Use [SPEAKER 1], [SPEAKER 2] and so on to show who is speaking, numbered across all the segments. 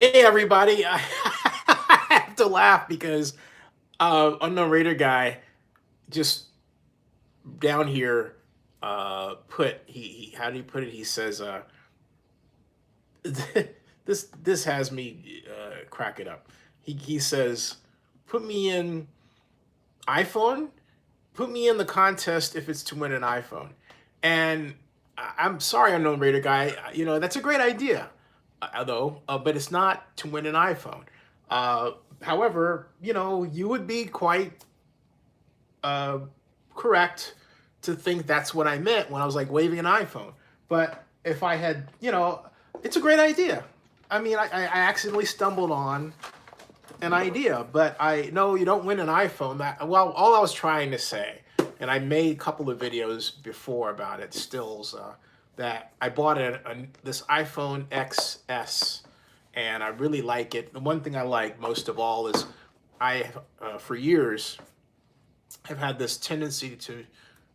[SPEAKER 1] Hey everybody, I have to laugh because unknown raider guy just down here put he how do you put it? He says this has me crack it up. He says put me in iPhone, put me in the contest if it's to win an iPhone. And I'm sorry, unknown raider guy. That's a great idea, though, but it's not to win an iPhone. Uh, However, you would be quite uh, correct to think that's what I meant when I was like waving an iPhone. But if I had, it's a great idea. I mean, I accidentally stumbled on an idea, but I know you don't win an iPhone. All I was trying to say, and I made a couple of videos before about it, stills, that I bought this iPhone XS, and I really like it. The one thing I like most of all is I, for years, have had this tendency to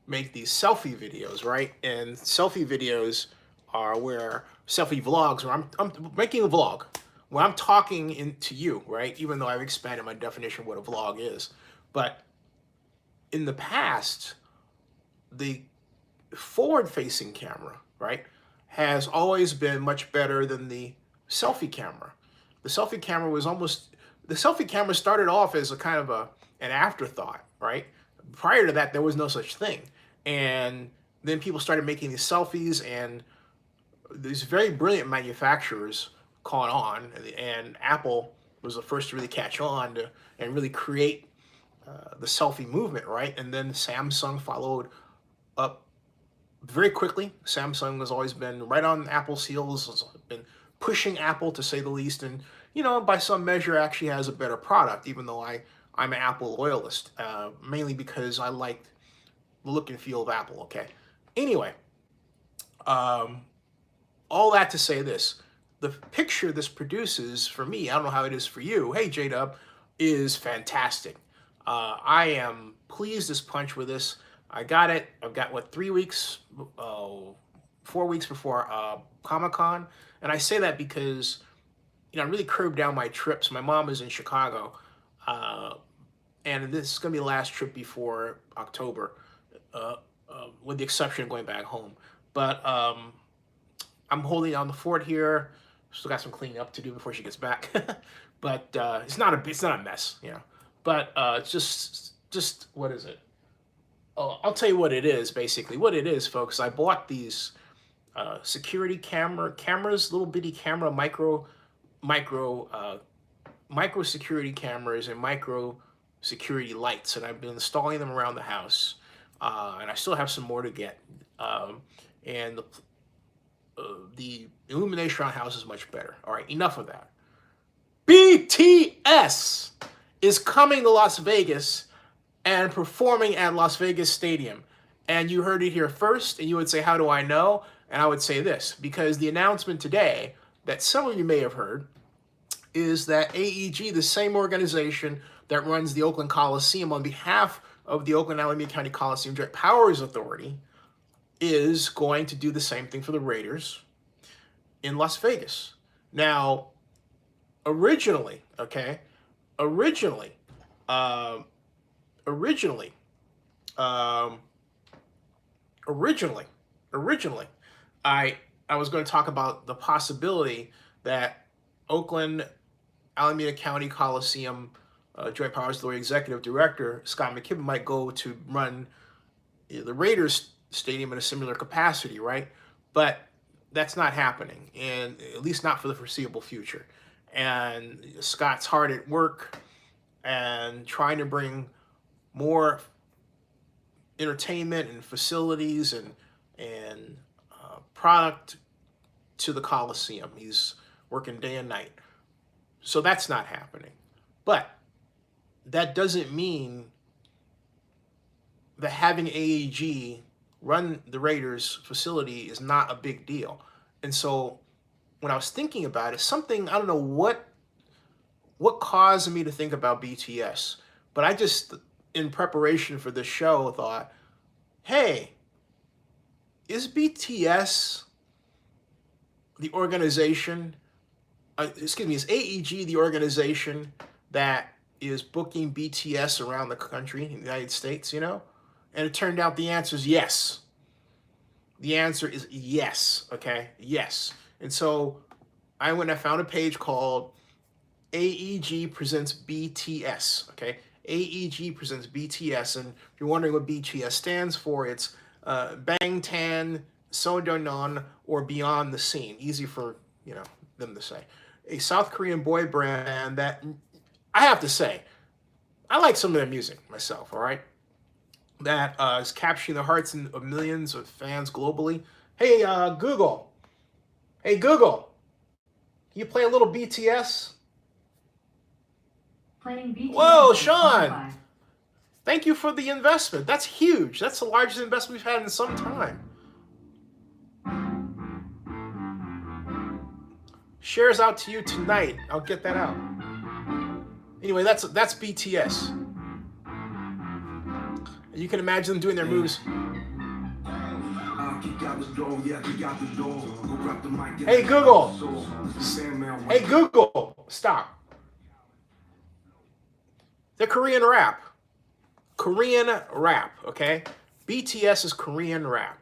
[SPEAKER 1] make these selfie videos, right? And selfie videos are where selfie vlogs, where I'm making a vlog, where I'm talking to you, right? Even though I've expanded my definition of what a vlog is. But in the past, the forward-facing camera, right, has always been much better than the selfie camera. The selfie camera started off as a kind of an afterthought, right? Prior to that, there was no such thing. And then people started making these selfies, and these very brilliant manufacturers caught on, and Apple was the first to really catch on and really create the selfie movement, right? And then Samsung followed up very quickly. Samsung has always been right on Apple's heels, has been pushing Apple to say the least, and by some measure actually has a better product, even though I'm an Apple loyalist, mainly because I like the look and feel of Apple, okay? Anyway, um, all that to say this, the picture this produces for me, I don't know how it is for you, hey J-Dub, is fantastic. I am pleased as punch with this. I got it. I've got, what, 3 weeks, 4 weeks before Comic-Con. And I say that because, I really curbed down my trips. My mom is in Chicago. Uh, and this is going to be the last trip before October, with the exception of going back home. But I'm holding on the fort here. Still got some cleaning up to do before she gets back. But it's not a mess, But it's just what is it? Oh, I'll tell you what it is. Basically, what it is, folks. I bought these security cameras, little bitty camera, micro security cameras and micro security lights, and I've been installing them around the house. And I still have some more to get. And the illumination around the house is much better. All right, enough of that. BTS is coming to Las Vegas and performing at Las Vegas Stadium. And you heard it here first, and you would say, how do I know? And I would say this, because the announcement today that some of you may have heard is that AEG, the same organization that runs the Oakland Coliseum on behalf of the Oakland Alameda County Coliseum Joint Powers Authority, is going to do the same thing for the Raiders in Las Vegas. Now, originally, okay, originally, um, originally, I was going to talk about the possibility that Oakland Alameda County Coliseum Joint Powers Authority Executive Director Scott McKibben might go to run the Raiders Stadium in a similar capacity, right? But that's not happening, and at least not for the foreseeable future. And Scott's hard at work and trying to bring more entertainment and facilities and product to the Coliseum. He's working day and night. So that's not happening. But that doesn't mean that having AEG run the Raiders facility is not a big deal. And so when I was thinking about it, something, I don't know what caused me to think about BTS, but I just, in preparation for this show, thought, hey, is BTS the organization excuse me, is AEG the organization that is booking BTS around the country in the United States, you know? And it turned out the answer is yes. The answer is yes, okay? Yes. And so I went and I found a page called AEG Presents BTS, okay? AEG Presents BTS, and if you're wondering what BTS stands for, it's Bangtan, Sonyeon, or Beyond the Scene. Easy for, you know, them to say. A South Korean boy band that, I have to say, I like some of their music myself, all right? That is capturing the hearts of millions of fans globally. Hey, Google. Hey, Google. Can you play a little BTS?
[SPEAKER 2] Playing BTS.
[SPEAKER 1] Whoa, Sean. Thank you for the investment. That's huge. That's the largest investment we've had in some time. Shares out to you tonight. I'll get that out. Anyway, that's BTS. You can imagine them doing their moves. Hey Google. Hey Google. Stop. They're Korean rap. Korean rap, okay? BTS is Korean rap.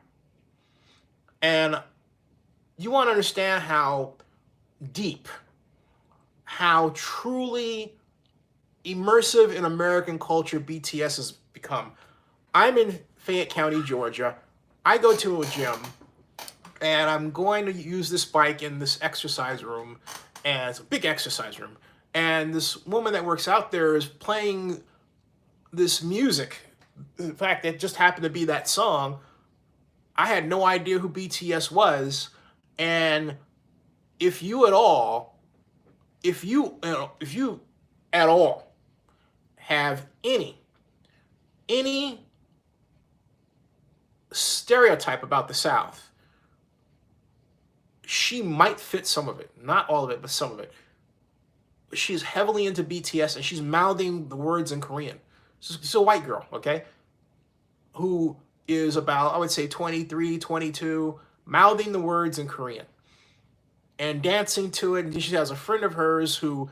[SPEAKER 1] And you want to understand how deep, how truly immersive in American culture BTS has become. I'm in Fayette County, Georgia. I go to a gym, and I'm going to use this bike in this exercise room, and it's a big exercise room. And this woman that works out there is playing this music. In fact, it just happened to be that song. I had no idea who BTS was, and if you at all have any stereotype about the South, she might fit some of it. Not all of it, but some of it. She's heavily into BTS, and she's mouthing the words in Korean. She's a white girl, okay, who is about, I would say, 23, 22, mouthing the words in Korean and dancing to it. And she has a friend of hers who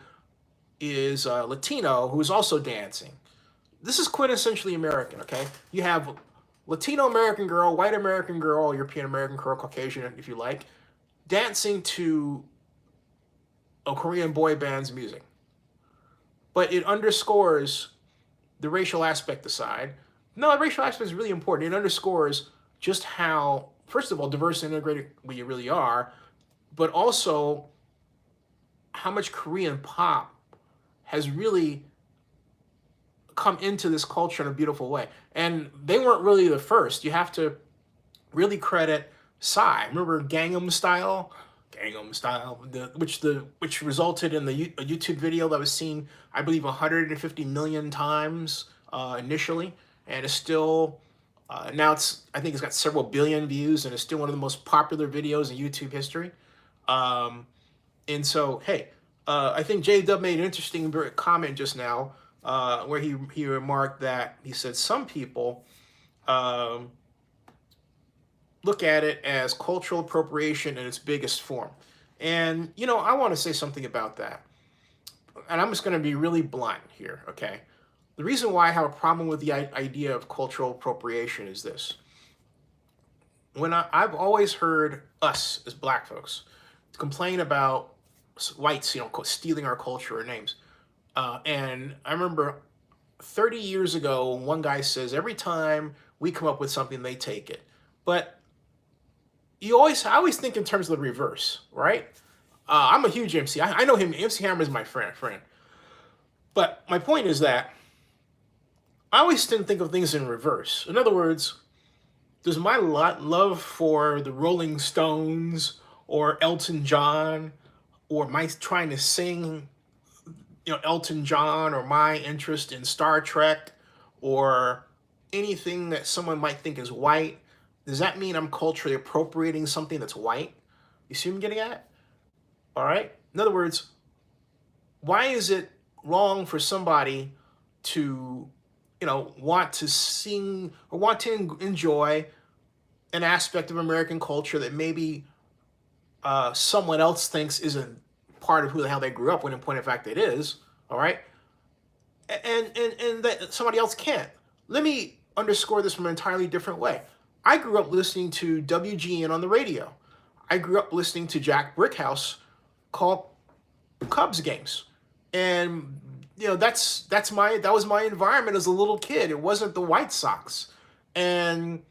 [SPEAKER 1] is Latino, who is also dancing. This is quintessentially American, okay? You have Latino American girl, white American girl, European American girl, Caucasian, if you like, dancing to a Korean boy band's music. But it underscores the racial aspect aside. No, the racial aspect is really important. It underscores just how, first of all, diverse and integrated we really are, but also how much Korean pop has really come into this culture in a beautiful way. And they weren't really the first. You have to really credit Psy. Remember Gangnam Style? Gangnam Style, which resulted in a YouTube video that was seen, I believe, 150 million times initially, and is still now I think it's got several billion views, and it's still one of the most popular videos in YouTube history. And so, hey, I think J-Dub made an interesting comment just now, where he remarked that he said some people look at it as cultural appropriation in its biggest form. And, you know, I want to say something about that. And I'm just going to be really blunt here, okay? The reason why I have a problem with the idea of cultural appropriation is this. When I've always heard us as black folks complain about whites, you know, stealing our culture or names. And I remember 30 years ago, one guy says, every time we come up with something, they take it. But I always think in terms of the reverse, right? I'm a huge MC. I know him. MC Hammer is my friend. But my point is that I always didn't think of things in reverse. In other words, does my love for the Rolling Stones or Elton John, or my trying to sing, you know, Elton John, or my interest in Star Trek, or anything that someone might think is white, does that mean I'm culturally appropriating something that's white? You see what I'm getting at? All right? In other words, why is it wrong for somebody to, you know, want to sing or want to enjoy an aspect of American culture that maybe someone else thinks isn't part of who the hell they grew up with. In point of fact, it is. All right, and that somebody else can't. Let me underscore this from an entirely different way. I grew up listening to WGN on the radio. I grew up listening to Jack Brickhouse call Cubs games, and that was my environment as a little kid. It wasn't the White Sox, and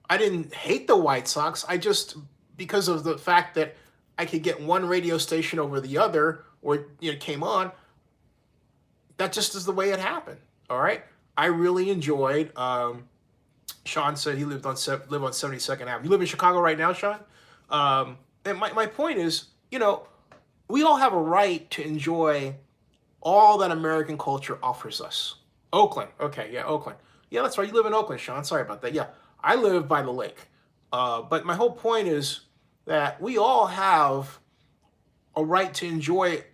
[SPEAKER 1] I didn't hate the White Sox. I just, because of the fact that I could get one radio station over the other, or it came on. That just is the way it happened. All right. I really enjoyed. Sean said he live on 72nd Avenue. You live in Chicago right now, Sean? And my point is, we all have a right to enjoy all that American culture offers us. Oakland. Okay, yeah, Oakland. Yeah, that's right. You live in Oakland, Sean. Sorry about that. Yeah, I live by the lake. But my whole point is that we all have a right to enjoy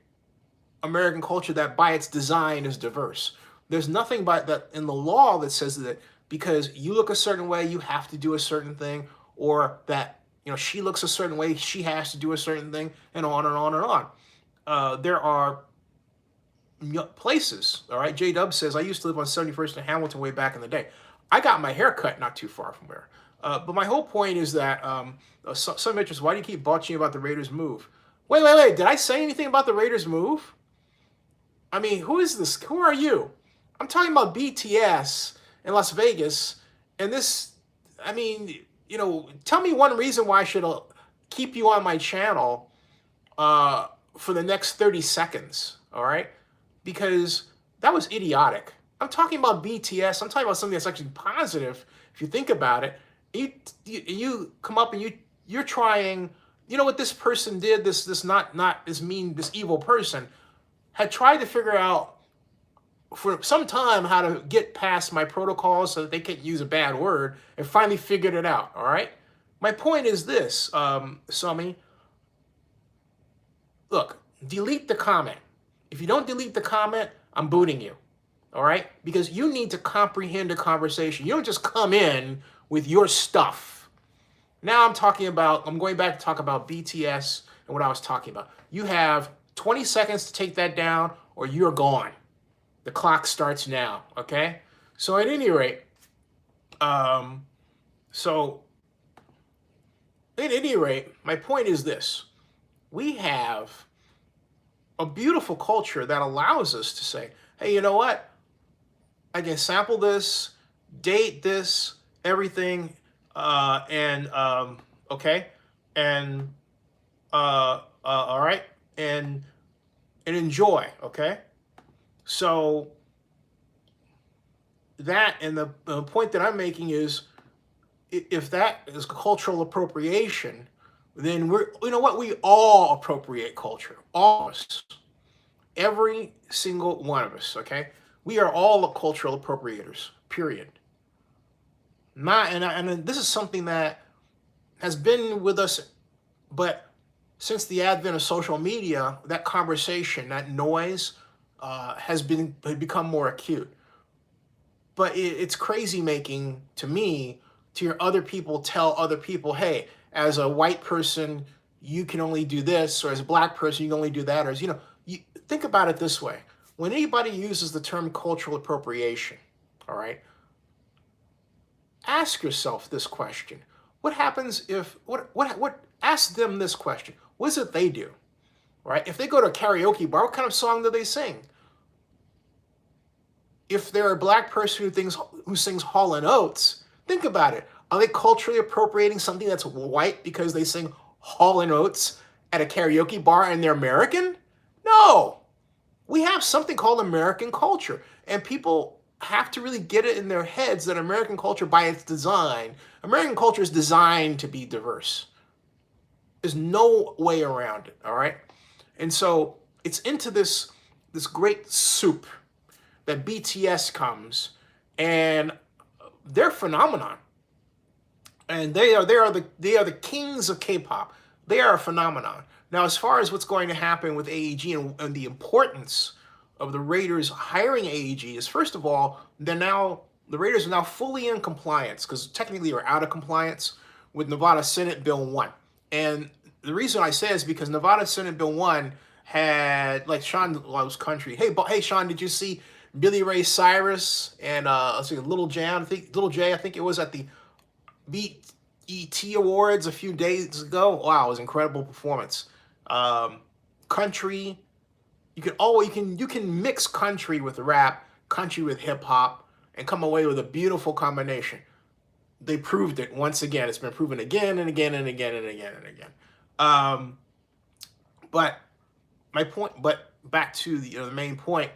[SPEAKER 1] American culture that by its design is diverse. There's nothing by that in the law that says that because you look a certain way, you have to do a certain thing, or that she looks a certain way, she has to do a certain thing, and on and on and on. There are places, all right? J-Dub says, I used to live on 71st and Hamilton way back in the day. I got my hair cut not too far from there. But my whole point is that some interest, why do you keep botching about the Raiders move? Wait. Did I say anything about the Raiders move? I mean, who is this? Who are you? I'm talking about BTS in Las Vegas. And this, I mean, tell me one reason why I should keep you on my channel for the next 30 seconds, all right? Because that was idiotic. I'm talking about BTS. I'm talking about something that's actually positive, if you think about it. You come up and you're trying, what this person did, this not this mean, this evil person, had tried to figure out for some time how to get past my protocols so that they can't use a bad word, and finally figured it out, all right? My point is this, Summy. Look, delete the comment. If you don't delete the comment, I'm booting you, all right? Because you need to comprehend a conversation. You don't just come in with your stuff. Now I'm going back to talk about BTS and what I was talking about. You have 20 seconds to take that down or you're gone. The clock starts now, okay? So at any rate, my point is this. We have a beautiful culture that allows us to say, hey, you know what? I can sample this, date this, everything, all right, and enjoy, okay? So that, and the point that I'm making is, if that is cultural appropriation, then we all appropriate culture, all of us, every single one of us, okay? We are all cultural appropriators, period. And this is something that has been with us, but since the advent of social media, that conversation, that noise, has become more acute. But it's crazy making to me to hear other people tell other people, hey, as a white person, you can only do this, or as a black person, you can only do that, or you think about it this way. When anybody uses the term cultural appropriation, all right, ask yourself this question. What happens if, ask them this question. What is it they do, right? If they go to a karaoke bar, what kind of song do they sing? If they're a black person who sings Hall & Oates, think about it. Are they culturally appropriating something that's white because they sing Hall & Oates at a karaoke bar and they're American? No. We have something called American culture, and people have to really get it in their heads that American culture, by its design, American culture is designed to be diverse. There's no way around it, all right? And so it's into this great soup that BTS comes, and they're phenomenon. And they are the kings of K-pop. They are a phenomenon. Now, as far as what's going to happen with AEG and the importance of the Raiders hiring AEG is, first of all, the Raiders are now fully in compliance, because technically they're out of compliance with Nevada Senate Bill 1. And the reason I say is because Nevada Senate Bill 1 had like Sean loves country. Hey Sean, did you see Billy Ray Cyrus and let's see, Little J, I think it was at the BET Awards a few days ago. Wow, it was an incredible performance. Country, you can mix country with rap, country with hip hop, and come away with a beautiful combination. They proved it once again. It's been proven again and again and again and again and again. But my point, but back to the main point.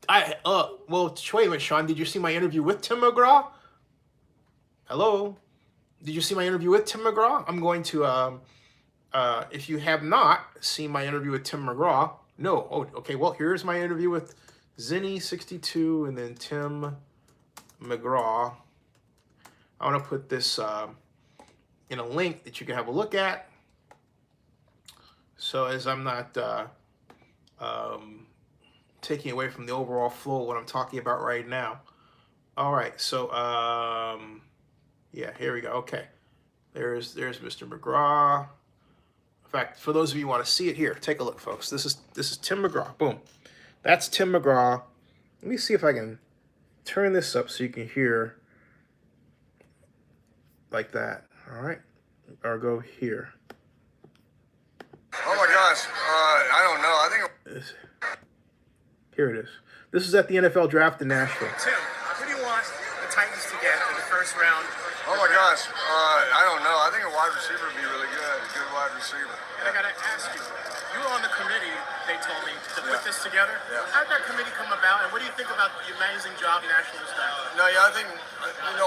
[SPEAKER 1] Well, wait a minute, Sean. Did you see my interview with Tim McGraw? Hello. Did you see my interview with Tim McGraw? I'm going to, if you have not seen my interview with Tim McGraw, no. Oh, okay. Well, here's my interview with Zinny62 and then Tim McGraw. I want to put this in a link that you can have a look at. So as I'm not taking away from the overall flow of what I'm talking about right now. All right. So, yeah, here we go. Okay. There's Mr. McGraw. In fact, for those of you who want to see it here, take a look, folks. This is Tim McGraw. Boom. That's Tim McGraw. Let me see if I can turn this up so you can hear like that. All right. Or go here.
[SPEAKER 2] Oh my gosh. I don't know. I think
[SPEAKER 1] here it is. This is at the NFL draft in Nashville.
[SPEAKER 3] Tim, who do you want the Titans to get in the first round?
[SPEAKER 2] Oh my gosh, I don't know. I think a wide receiver would be really good. A good wide receiver.
[SPEAKER 3] And I gotta ask you, you were on the committee, they told me, to put this together.
[SPEAKER 2] Yeah.
[SPEAKER 3] How did that committee come about, and what do you think about the amazing job Nashville has done?
[SPEAKER 2] No, yeah, I think,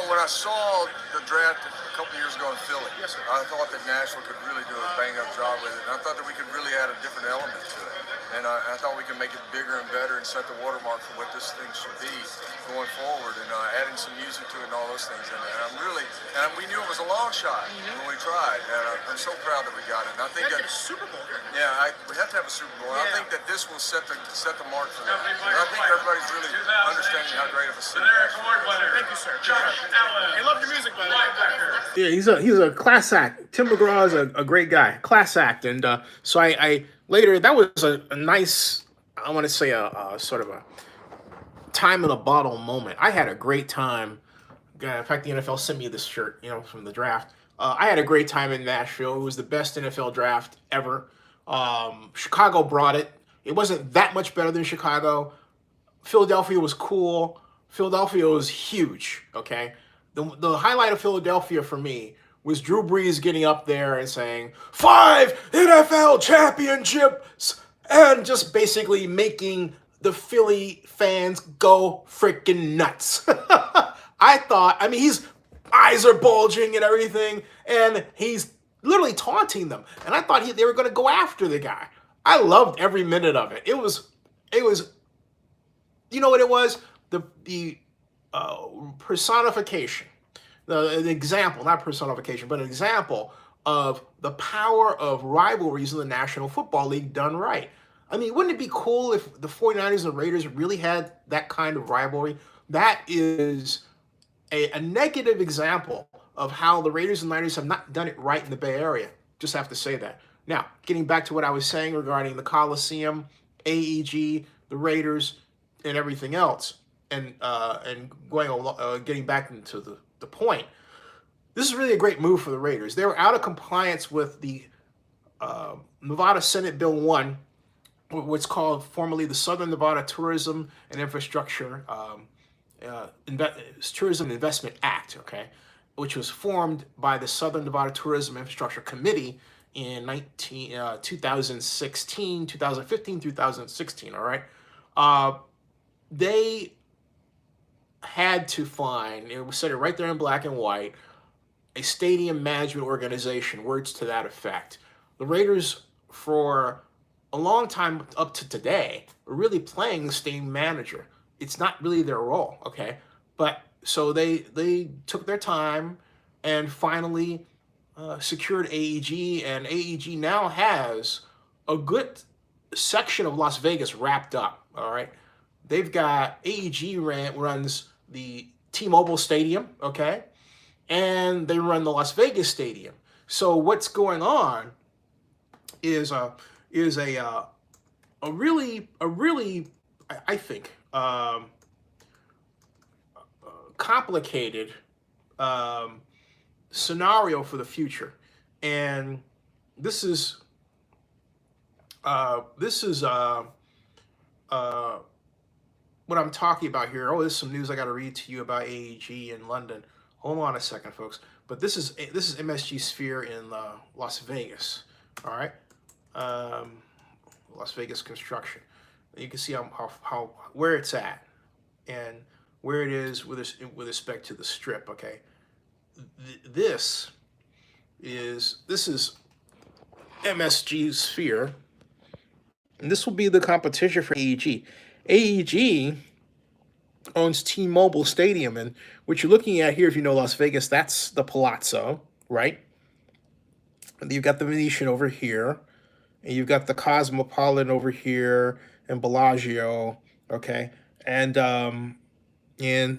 [SPEAKER 2] when I saw the draft a couple years ago in Philly,
[SPEAKER 3] Yes, sir.
[SPEAKER 2] I thought that Nashville could really do a bang-up job with it. And I thought that we could really add a different element to it. And I thought we could make it bigger and better and set the watermark for what this thing should be going forward, and adding some music to it and all those things. And we knew it was a long shot when we tried. And I'm so proud that we got it. And I think
[SPEAKER 3] You
[SPEAKER 2] that
[SPEAKER 3] had to get a Super Bowl here.
[SPEAKER 2] yeah, we have to have a Super Bowl. And I think that this will set the mark for that. And I think everybody's really understanding how great of a city Nashville is.
[SPEAKER 3] Thank you, sir. I love your music, by the way.
[SPEAKER 1] Yeah, he's a class act. Tim McGraw is a great guy, class act. And so I later, that was a nice, I want to say a sort of a time in a bottle moment. I had a great time. In fact, the NFL sent me this shirt, from the draft. I had a great time in Nashville. It was the best NFL draft ever. Chicago brought it. It wasn't that much better than Chicago. Philadelphia was cool. Philadelphia was huge, okay? The highlight of Philadelphia for me was Drew Brees getting up there and saying, 5 NFL championships, and just basically making the Philly fans go freaking nuts. His eyes are bulging and everything, and he's literally taunting them. And I thought they were going to go after the guy. I loved every minute of it. It was, you know what it was? The personification. The example, not personification, but an example of the power of rivalries in the National Football League done right. I mean, wouldn't it be cool if the 49ers and the Raiders really had that kind of rivalry? That is a negative example of how the Raiders and Niners have not done it right in the Bay Area. Just have to say that. Now, getting back to what I was saying regarding the Coliseum, AEG, the Raiders, and everything else, and getting back into the point, this is really a great move for the Raiders. They were out of compliance with the Nevada Senate Bill 1, what's called formerly the Southern Nevada Tourism and Infrastructure Tourism Investment Act, okay, which was formed by the Southern Nevada Tourism Infrastructure Committee in 2015, 2016, all right? They had to find, it was said it right there in black and white, a stadium management organization, words to that effect. The Raiders, for a long time up to today, were really playing the stadium manager. It's not really their role, okay? But so they took their time and finally secured AEG, and AEG now has a good section of Las Vegas wrapped up, all right? They've got AEG runs the T-Mobile Stadium, okay? And they run the Las Vegas Stadium. So what's going on is a I think, complicated um, scenario for the future. And this is this is uh, what I'm talking about here. Oh, there's some news I got to read to you about AEG in London. Hold on a second, folks. But this is MSG Sphere in Las Vegas. All right, um, Las Vegas construction. You can see how where it's at and where it is with respect to the strip. Okay, this is MSG Sphere, and this will be the competition for AEG. AEG owns T-Mobile Stadium, and what you're looking at here, if you know Las Vegas, that's the Palazzo, right? And you've got the Venetian over here, and you've got the Cosmopolitan over here, and Bellagio, okay, and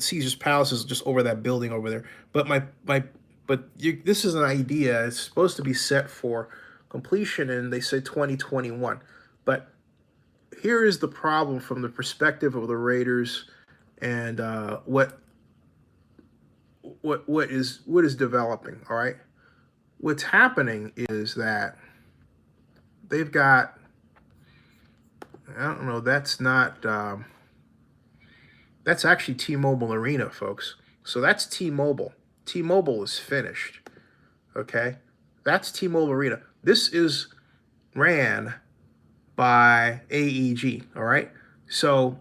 [SPEAKER 1] Caesar's Palace is just over that building over there. But this is an idea. It's supposed to be set for completion, and they say 2021. But here is the problem from the perspective of the Raiders, and what is developing. All right, what's happening is that they've got, I don't know. That's not. That's actually T-Mobile Arena, folks. So that's T-Mobile. T-Mobile is finished. Okay, that's T-Mobile Arena. This is ran by AEG. All right. So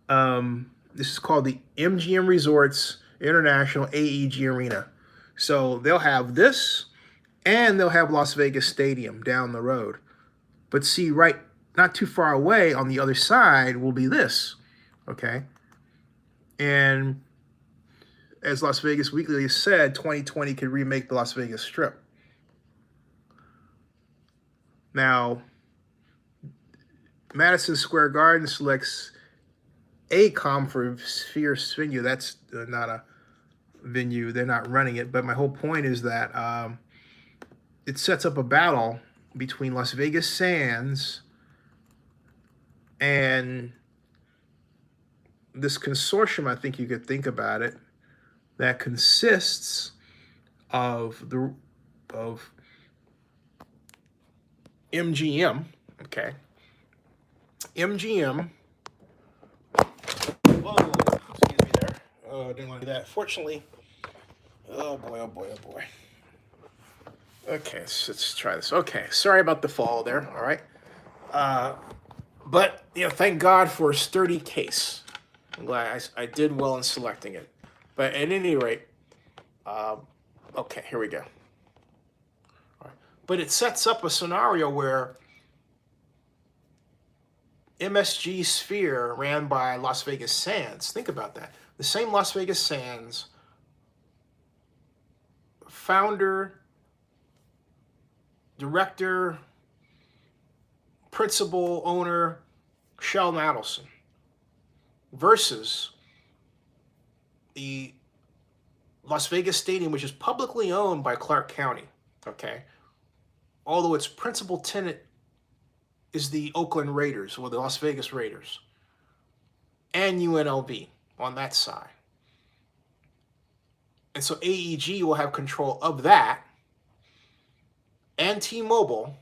[SPEAKER 1] this is called the MGM Resorts International AEG Arena. So they'll have this, and they'll have Las Vegas Stadium down the road. But see, right, not too far away on the other side will be this. Okay. And as Las Vegas Weekly said, 2020 could remake the Las Vegas Strip. Now, Madison Square Garden selects AECOM for Sphere venue. That's not a venue. They're not running it. But my whole point is that it sets up a battle between Las Vegas Sands and this consortium, I think you could think about it, that consists of MGM, okay? MGM. Whoa, excuse me there. Oh, I didn't want to do that. Fortunately, oh boy, oh boy, oh boy. Okay, so let's try this. Okay, sorry about the fall there. All right, but thank God for a sturdy case. I'm glad I did well in selecting it. But at any rate, okay, here we go. All right. But it sets up a scenario where MSG Sphere ran by Las Vegas Sands. Think about that. The same Las Vegas Sands founder, director, principal owner, Sheldon Adelson, versus the Las Vegas Stadium, which is publicly owned by Clark County, okay? Although its principal tenant is the Oakland Raiders, or the Las Vegas Raiders, and UNLV on that side. And so AEG will have control of that, and T-Mobile,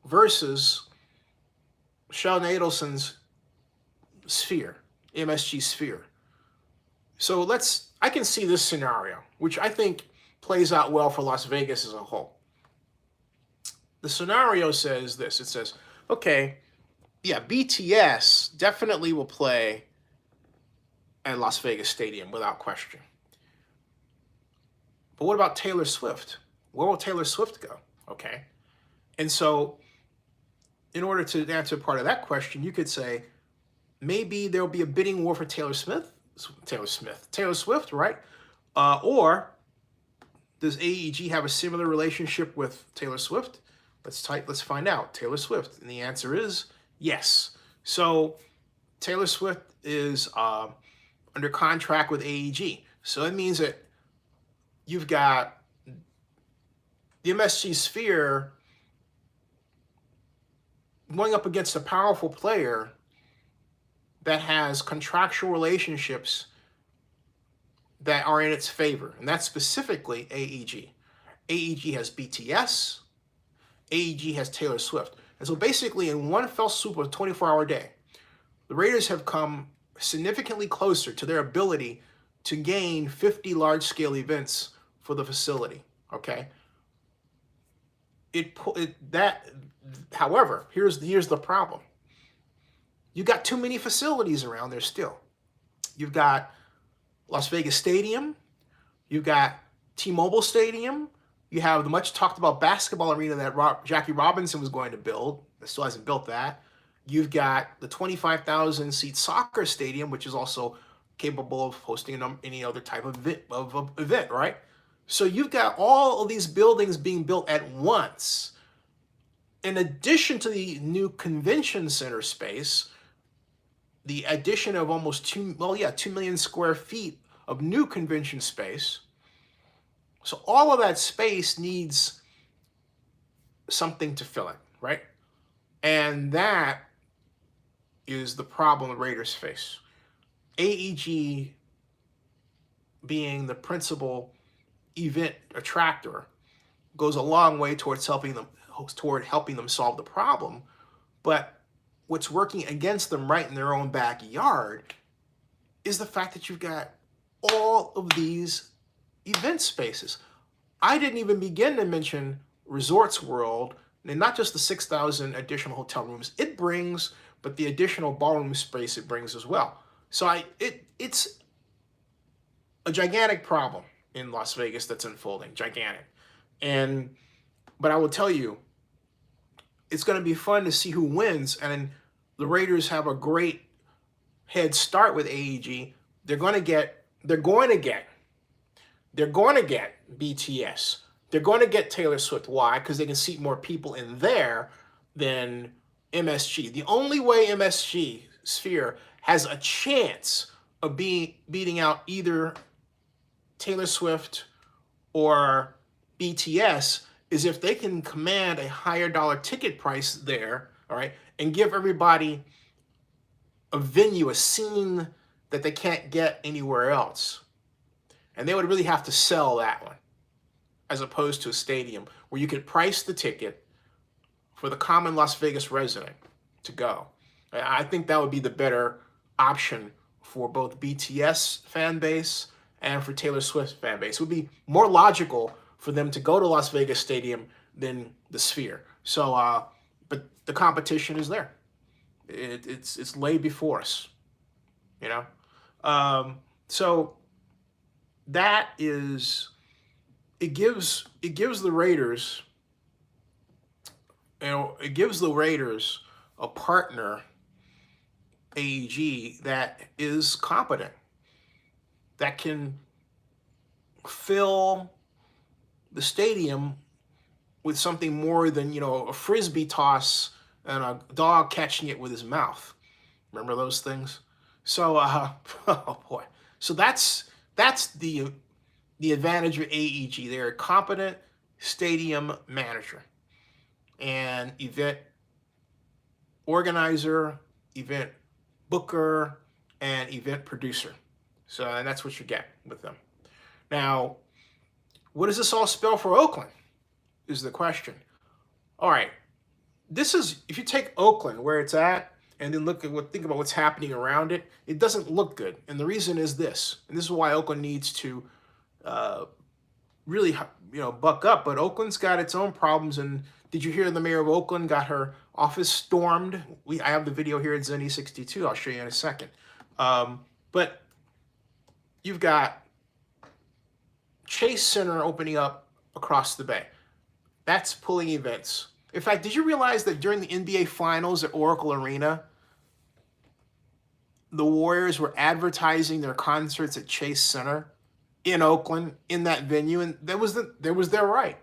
[SPEAKER 1] versus Sheldon Adelson's Sphere, MSG Sphere. So I can see this scenario, which I think plays out well for Las Vegas as a whole. The scenario says this. It says, okay, yeah, BTS definitely will play at Las Vegas Stadium without question. But what about Taylor Swift? Where will Taylor Swift go? Okay. And so in order to answer part of that question, you could say maybe there'll be a bidding war for Taylor Swift, right? Or does AEG have a similar relationship with Taylor Swift? Let's find out. Taylor Swift, and the answer is yes. So Taylor Swift is under contract with AEG. So it means that you've got the MSG Sphere going up against a powerful player that has contractual relationships that are in its favor, and that's specifically AEG. AEG has BTS, AEG has Taylor Swift. And so basically, in one fell swoop of a 24-hour day, the Raiders have come significantly closer to their ability to gain 50 large-scale events for the facility. Okay. However, here's the problem. You got too many facilities around there still. You've got Las Vegas Stadium. You've got T-Mobile Stadium. You have the much talked about basketball arena that Jackie Robinson was going to build. It still hasn't built that. You've got the 25,000 seat soccer stadium, which is also capable of hosting any other type of event, right? So you've got all of these buildings being built at once. In addition to the new convention center space, the addition of almost 2 million square feet of new convention space. So all of that space needs something to fill it, right? And that is the problem the Raiders face. AEG being the principal event attractor goes a long way towards helping them solve the problem. But what's working against them right in their own backyard is the fact that you've got all of these event spaces. I didn't even begin to mention Resorts World, and not just the 6,000 additional hotel rooms it brings, but the additional ballroom space it brings as well. So it's a gigantic problem in Las Vegas that's unfolding, gigantic. But I will tell you, it's going to be fun to see who wins, and the Raiders have a great head start with AEG. They're going to get BTS. They're going to get Taylor Swift. Why? Because they can seat more people in there than MSG. The only way MSG Sphere has a chance of beating out either Taylor Swift or BTS is if they can command a higher dollar ticket price there, all right, and give everybody a venue, a scene that they can't get anywhere else. And they would really have to sell that one, as opposed to a stadium where you could price the ticket for the common Las Vegas resident to go. I think that would be the better option for both BTS fan base and for Taylor Swift fan base. It would be more logical for them to go to Las Vegas Stadium than the Sphere. So, but the competition is there. It's laid before us, you know. So that is, it gives the Raiders, it gives the Raiders a partner, AEG, that is competent, that can fill the stadium with something more than, a frisbee toss and a dog catching it with his mouth. Remember those things? So, oh boy. So that's the advantage of AEG. They're a competent stadium manager and event organizer, event booker, and event producer. So, and that's what you get with them. Now, what does this all spell for Oakland is the question. All right. This is, if you take Oakland where it's at and then think about what's happening around it, it doesn't look good. And the reason is this, and this is why Oakland needs to really, buck up. But Oakland's got its own problems. And did you hear the mayor of Oakland got her office stormed? I have the video here at Zenny 62. I'll show you in a second. But you've got Chase Center opening up across the bay. That's pulling events. In fact, did you realize that during the NBA Finals at Oracle Arena, the Warriors were advertising their concerts at Chase Center in Oakland, in that venue, and that was their right.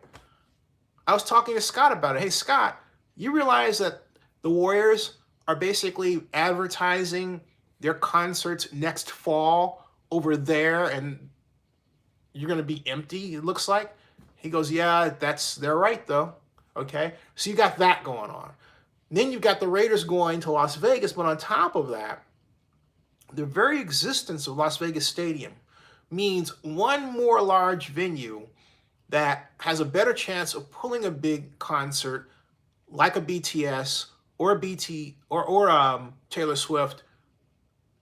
[SPEAKER 1] I was talking to Scott about it. Hey, Scott, you realize that the Warriors are basically advertising their concerts next fall over there, and you're going to be empty, it looks like? He goes, yeah, that's their right, though. Okay? So you got that going on. Then you've got the Raiders going to Las Vegas, but on top of that, the very existence of Las Vegas Stadium means one more large venue that has a better chance of pulling a big concert like a BTS or a Taylor Swift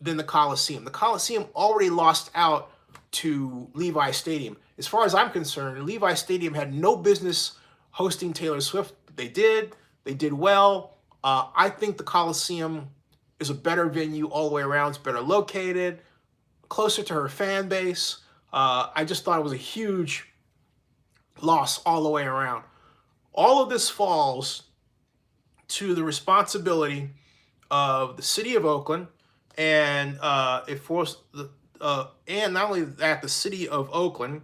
[SPEAKER 1] than the Coliseum. The Coliseum already lost out to Levi Stadium. As far as I'm concerned, Levi Stadium had no business hosting Taylor Swift. They did. They did well. I think the Coliseum is a better venue all the way around. It's better located, closer to her fan base. I just thought it was a huge loss all the way around. All of this falls to the responsibility of the city of Oakland, and it forced and not only that, the city of Oakland,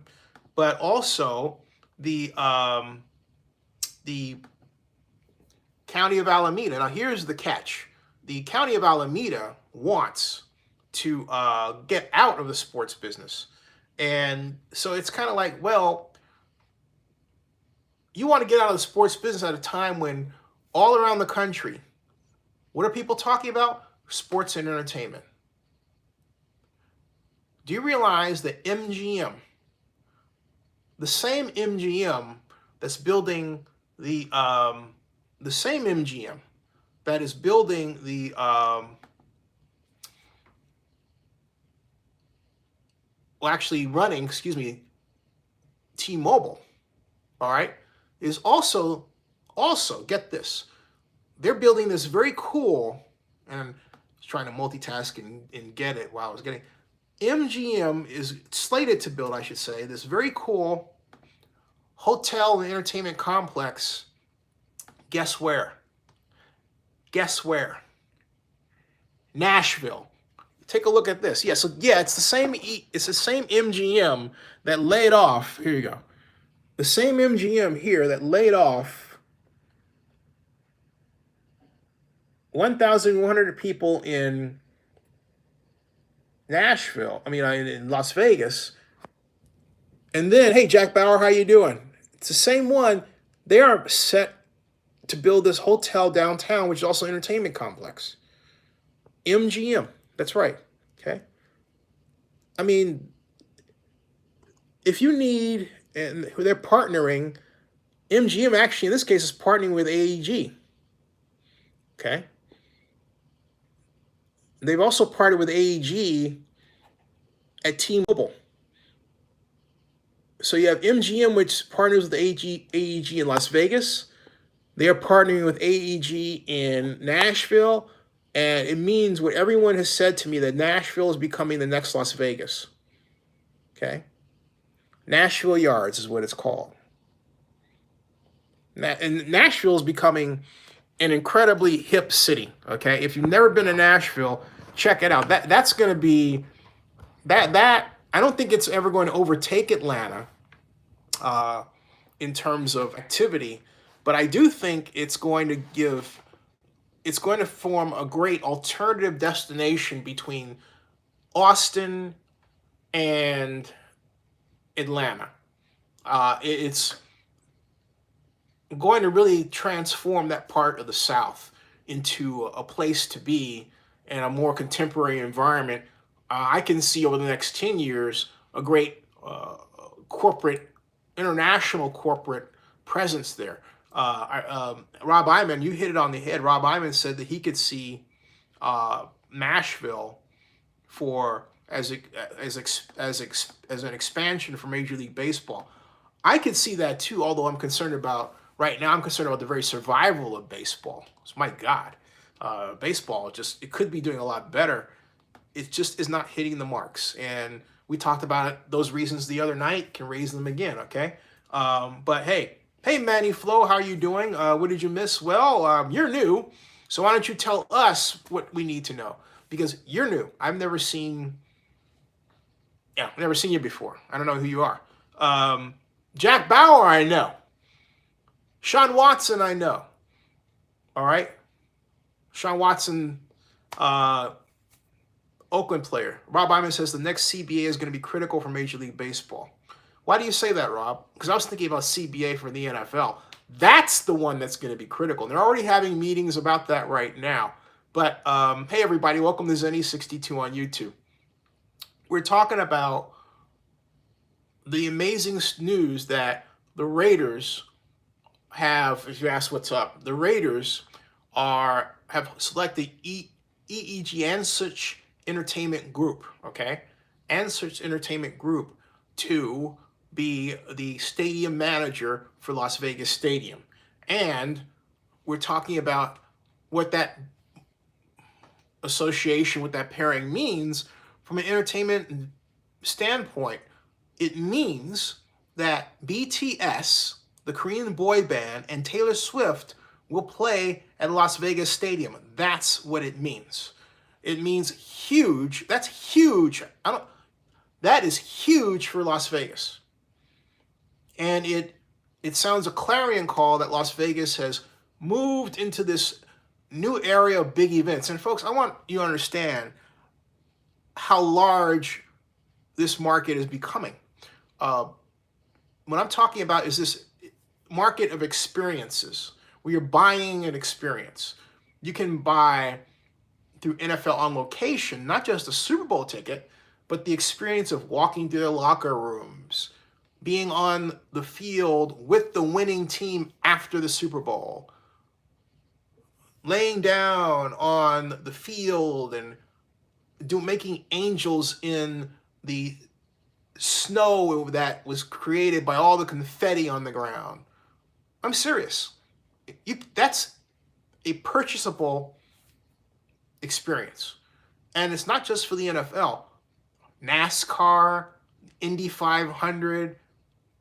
[SPEAKER 1] but also the county of Alameda. Now, here's the catch: the county of Alameda wants to get out of the sports business, and so it's kind of like, well, you want to get out of the sports business at a time when all around the country, what are people talking about? Sports and entertainment. Do you realize that MGM, the same MGM that's building the same MGM that is building the actually running, T-Mobile, all right, is also get this, they're building this very cool, and I'm trying to multitask and get it while I was getting, MGM is slated to build, I should say, this very cool hotel and entertainment complex. Guess where? Guess where? Nashville. Take a look at this. Yeah, so yeah, it's the same MGM that laid off. Here you go. The same MGM here that laid off 1,100 people in Nashville. In Las Vegas. And then, hey, Jack Bauer, how you doing? It's the same one. They are set to build this hotel downtown, which is also an entertainment complex. MGM. That's right. Okay. If you need, and they're partnering, MGM actually in this case is partnering with AEG. Okay. They've also partnered with AEG at T-Mobile. So you have MGM, which partners with AEG in Las Vegas. They are partnering with AEG in Nashville. And it means what everyone has said to me, that Nashville is becoming the next Las Vegas. Okay? Nashville Yards is what it's called. And Nashville is becoming an incredibly hip city. Okay? If you've never been to Nashville, check it out. That's going to be that. I don't think it's ever going to overtake Atlanta in terms of activity, but I do think it's going to form a great alternative destination between Austin and Atlanta. It's going to really transform that part of the South into a place to be in a more contemporary environment. I can see over the next 10 years a great international corporate presence there. Rob Iman, you hit it on the head. Rob Iman said that he could see Nashville as an expansion for Major League Baseball. I could see that too, although I'm concerned about the very survival of baseball. So my God, baseball it could be doing a lot better. It just is not hitting the marks, and we talked about it. Those reasons the other night, can raise them again. Okay, but hey, Manny Flo, how are you doing? What did you miss? Well, you're new, so why don't you tell us what we need to know? Because you're new. I've never seen you before. I don't know who you are. Jack Bauer, I know. Sean Watson, I know. All right. Sean Watson, Oakland player. Rob Iman says the next CBA is going to be critical for Major League Baseball. Why do you say that, Rob? Because I was thinking about CBA for the NFL. That's the one that's going to be critical. And they're already having meetings about that right now. But hey, everybody, welcome to Zenny62 on YouTube. We're talking about the amazing news that the Raiders have, if you ask what's up, the Raiders have selected AEG Ansich Entertainment Group, okay? Ansich Entertainment Group to be the stadium manager for Las Vegas Stadium. And we're talking about what that association, what that pairing means from an entertainment standpoint. It means that BTS, the Korean boy band, and Taylor Swift will play at Las Vegas Stadium. That's what it means. It means huge. That's huge. That is huge for Las Vegas. And it sounds a clarion call that Las Vegas has moved into this new area of big events. And folks, I want you to understand how large this market is becoming. What I'm talking about is this market of experiences where you're buying an experience. You can buy through NFL On Location, not just a Super Bowl ticket, but the experience of walking through the locker rooms, being on the field with the winning team after the Super Bowl, laying down on the field and making angels in the snow that was created by all the confetti on the ground. I'm serious. That's a purchasable experience. And it's not just for the NFL. NASCAR, Indy 500,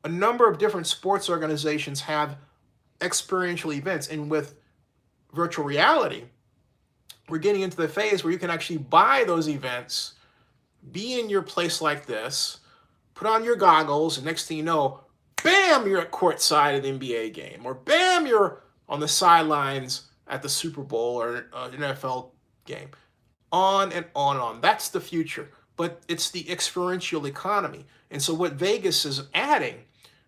[SPEAKER 1] a number of different sports organizations have experiential events. And with virtual reality, we're getting into the phase where you can actually buy those events, be in your place like this, put on your goggles, and next thing you know, bam, you're at courtside at an NBA game, or bam, you're on the sidelines at the Super Bowl or an NFL game. On and on and on. That's the future. But it's the experiential economy. And so what Vegas is adding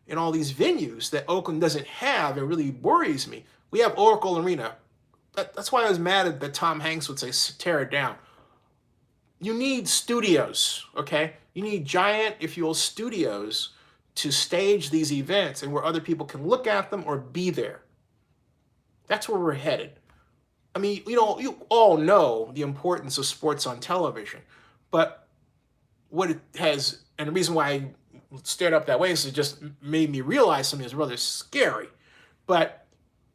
[SPEAKER 1] in all these venues that Oakland doesn't have, and really worries me. We have Oracle Arena. That's why I was mad that Tom Hanks would say, tear it down. You need studios, okay? You need giant, if you will, studios to stage these events and where other people can look at them or be there. That's where we're headed. I mean, you all know the importance of sports on television, but what it has, and the reason why I stared up that way is it just made me realize something that's rather scary. But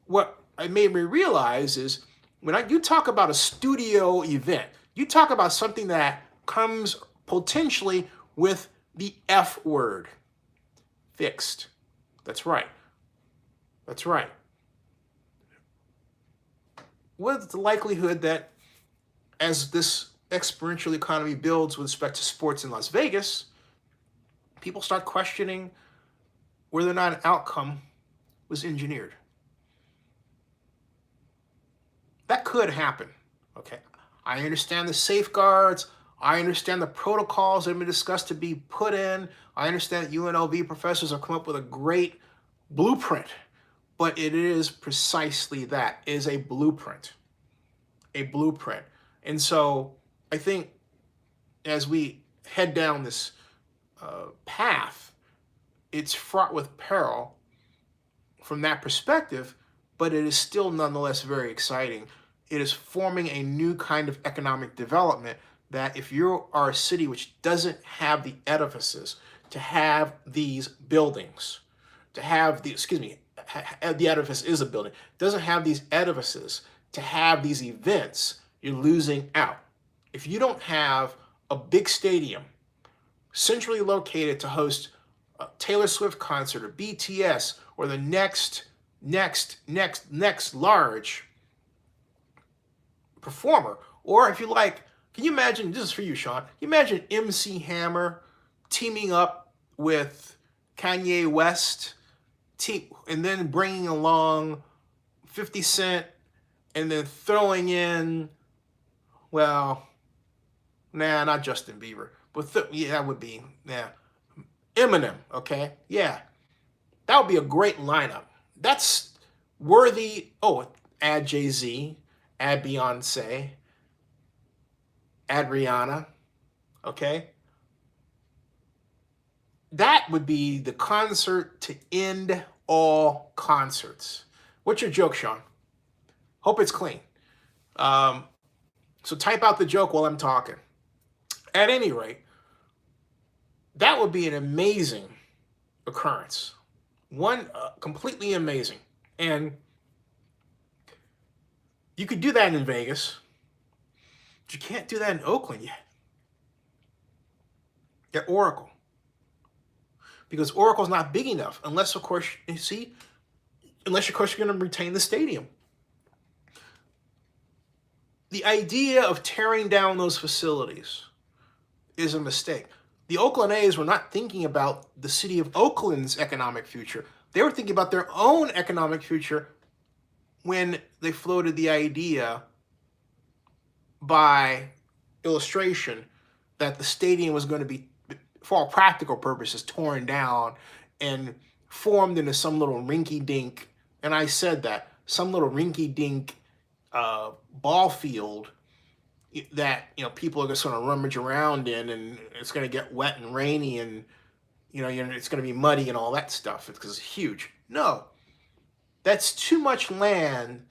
[SPEAKER 1] what it made me realize is when you talk about a studio event, you talk about something that comes potentially with the F word, fixed. That's right. That's right. What's the likelihood that as this experiential economy builds with respect to sports in Las Vegas, people start questioning whether or not an outcome was engineered? That could happen, okay? I understand the safeguards. I understand the protocols that have been discussed to be put in. I understand that UNLV professors have come up with a great blueprint, but it is precisely that, is a blueprint. A blueprint. And so I think as we head down this path, it's fraught with peril from that perspective, but it is still nonetheless very exciting. It is forming a new kind of economic development that if you are a city which doesn't have the edifices to have these buildings, to have the, the edifice is a building, doesn't have these edifices to have these events, you're losing out. If you don't have a big stadium centrally located to host a Taylor Swift concert or BTS or the next large performer, or if you like, can you imagine, this is for you, Sean, can you imagine MC Hammer teaming up with Kanye West and then bringing along 50 Cent and then throwing in, well, nah, not Justin Bieber, but yeah, that would be, yeah, Eminem, okay? Yeah, that would be a great lineup. That's worthy. Oh, add Jay-Z, add Beyonce, add Rihanna. Okay, that would be the concert to end all concerts. What's your joke, Sean? Hope it's clean. Um, so type out the joke while I'm talking. At any rate, that would be an amazing occurrence. One completely amazing. And you could do that in Vegas, but you can't do that in Oakland yet. At Oracle. Because Oracle's not big enough, unless, of course, you see, unless, of course, you're going to retain the stadium. The idea of tearing down those facilities is a mistake. The Oakland A's were not thinking about the city of Oakland's economic future. They were thinking about their own economic future when they floated the idea by illustration that the stadium was going to be, for all practical purposes, torn down and formed into some little rinky-dink, and I said that, some little rinky-dink ball field that, you know, people are just going to rummage around in, and it's going to get wet and rainy, and you know it's going to be muddy and all that stuff because it's huge. No, that's too much land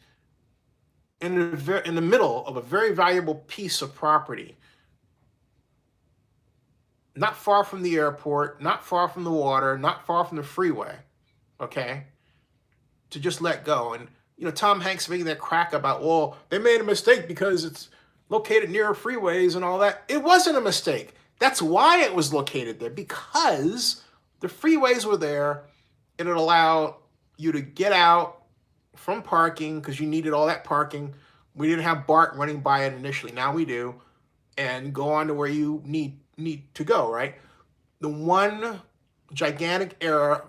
[SPEAKER 1] in the middle of a very valuable piece of property, not far from the airport, not far from the water, not far from the freeway. Okay, to just let go. And you know, Tom Hanks making that crack about, well, they made a mistake because it's located near freeways and all that. It wasn't a mistake. That's why it was located there, because the freeways were there and it allowed you to get out from parking because you needed all that parking. We didn't have BART running by it initially. Now we do. And go on to where you need to go, right? The one gigantic error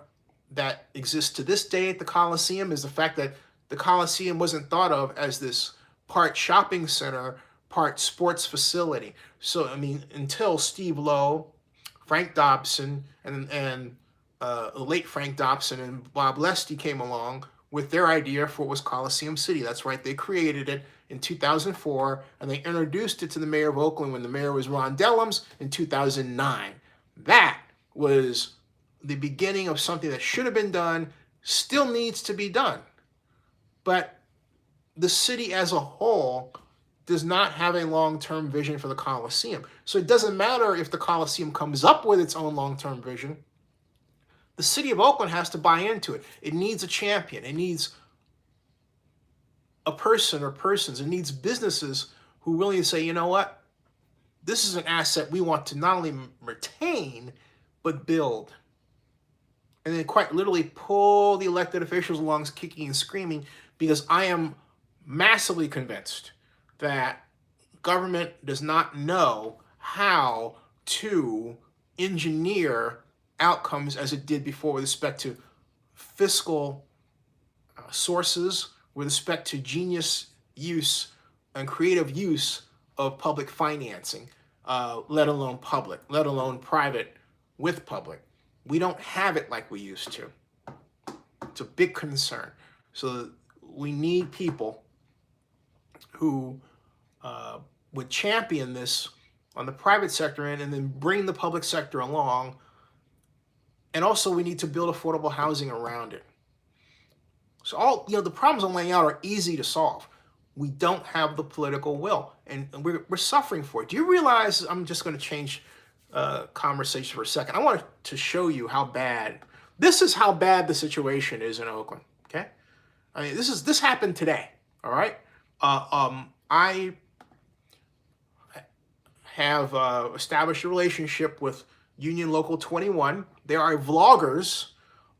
[SPEAKER 1] that exists to this day at the Coliseum is the fact that the Coliseum wasn't thought of as this part shopping center, part sports facility. So, I mean, until Steve Lowe, Frank Dobson, and late Frank Dobson and Bob Lesty came along with their idea for what was Coliseum City. That's right, they created it in 2004, and they introduced it to the mayor of Oakland when the mayor was Ron Dellums in 2009. That was the beginning of something that should have been done, still needs to be done. But the city as a whole does not have a long-term vision for the Coliseum. So it doesn't matter if the Coliseum comes up with its own long-term vision. The city of Oakland has to buy into it. It needs a champion. It needs a person or persons. It needs businesses who really say, you know what? This is an asset we want to not only retain, but build. And then quite literally pull the elected officials along kicking and screaming, because I am massively convinced that government does not know how to engineer outcomes as it did before with respect to fiscal sources, with respect to genius use and creative use of public financing, let alone public, let alone private with public. We don't have it like we used to. It's a big concern. So we need people who would champion this on the private sector end and then bring the public sector along. And also we need to build affordable housing around it. So all, you know, the problems I'm laying out are easy to solve. We don't have the political will, and we're suffering for it. Do you realize, I'm just going to change conversation for a second. I want to show you how bad, this is how bad the situation is in Oakland, okay? I mean, this happened today, all right? I have established a relationship with Union Local 21. They are vloggers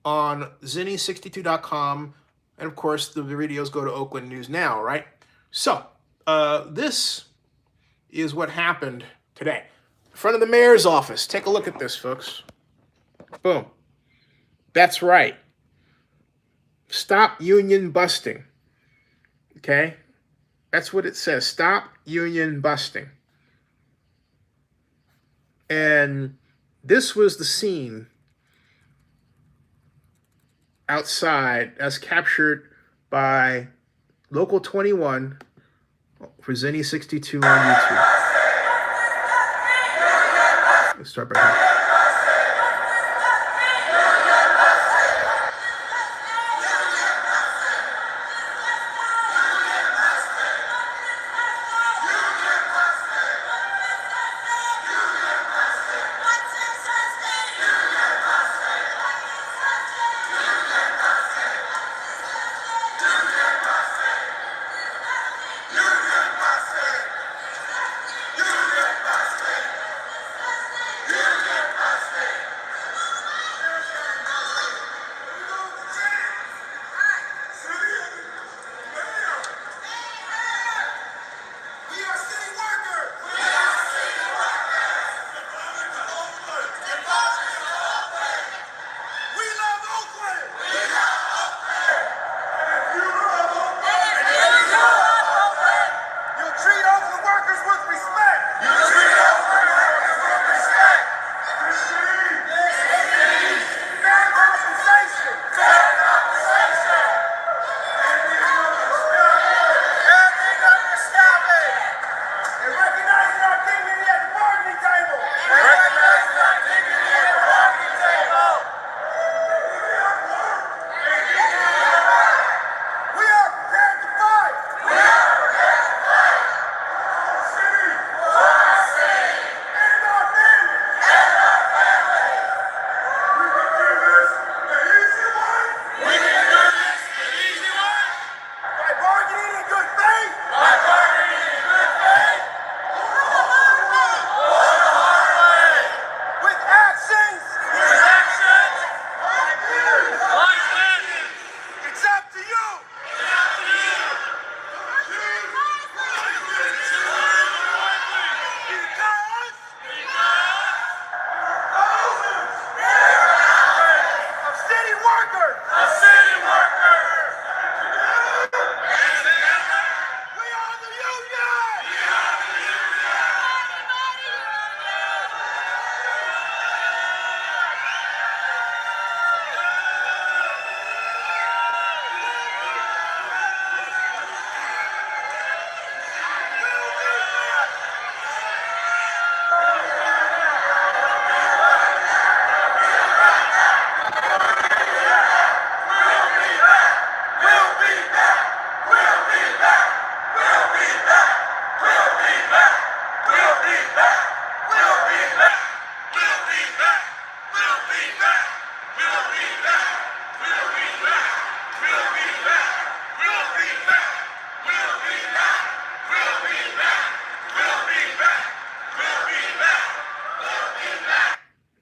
[SPEAKER 1] on Zinni62.com, and of course the videos go to Oakland News Now, right? So this is what happened today. In front of the mayor's office. Take a look at this, folks. Boom. That's right. Stop union busting. Okay? That's what it says. Stop union busting. And this was the scene outside as captured by Local 21 for Zenny62 on YouTube. Let's start by here.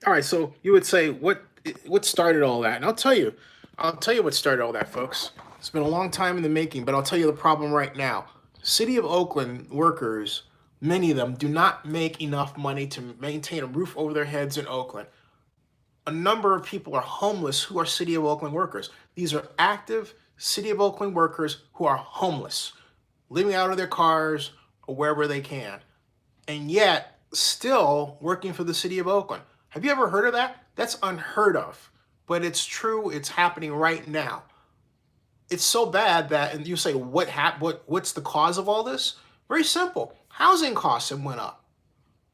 [SPEAKER 1] All right, so you would say what started all that? And I'll tell you what started all that, folks. It's been a long time in the making, but I'll tell you the problem right now. City of Oakland workers, many of them do not make enough money to maintain a roof over their heads in Oakland. A number of people are homeless who are City of Oakland workers. These are active City of Oakland workers who are homeless, living out of their cars or wherever they can, and yet still working for the City of Oakland. Have you ever heard of that? That's unheard of, but it's true. It's happening right now. It's so bad that, and you say, what's the cause of all this? Very simple. Housing costs have went up.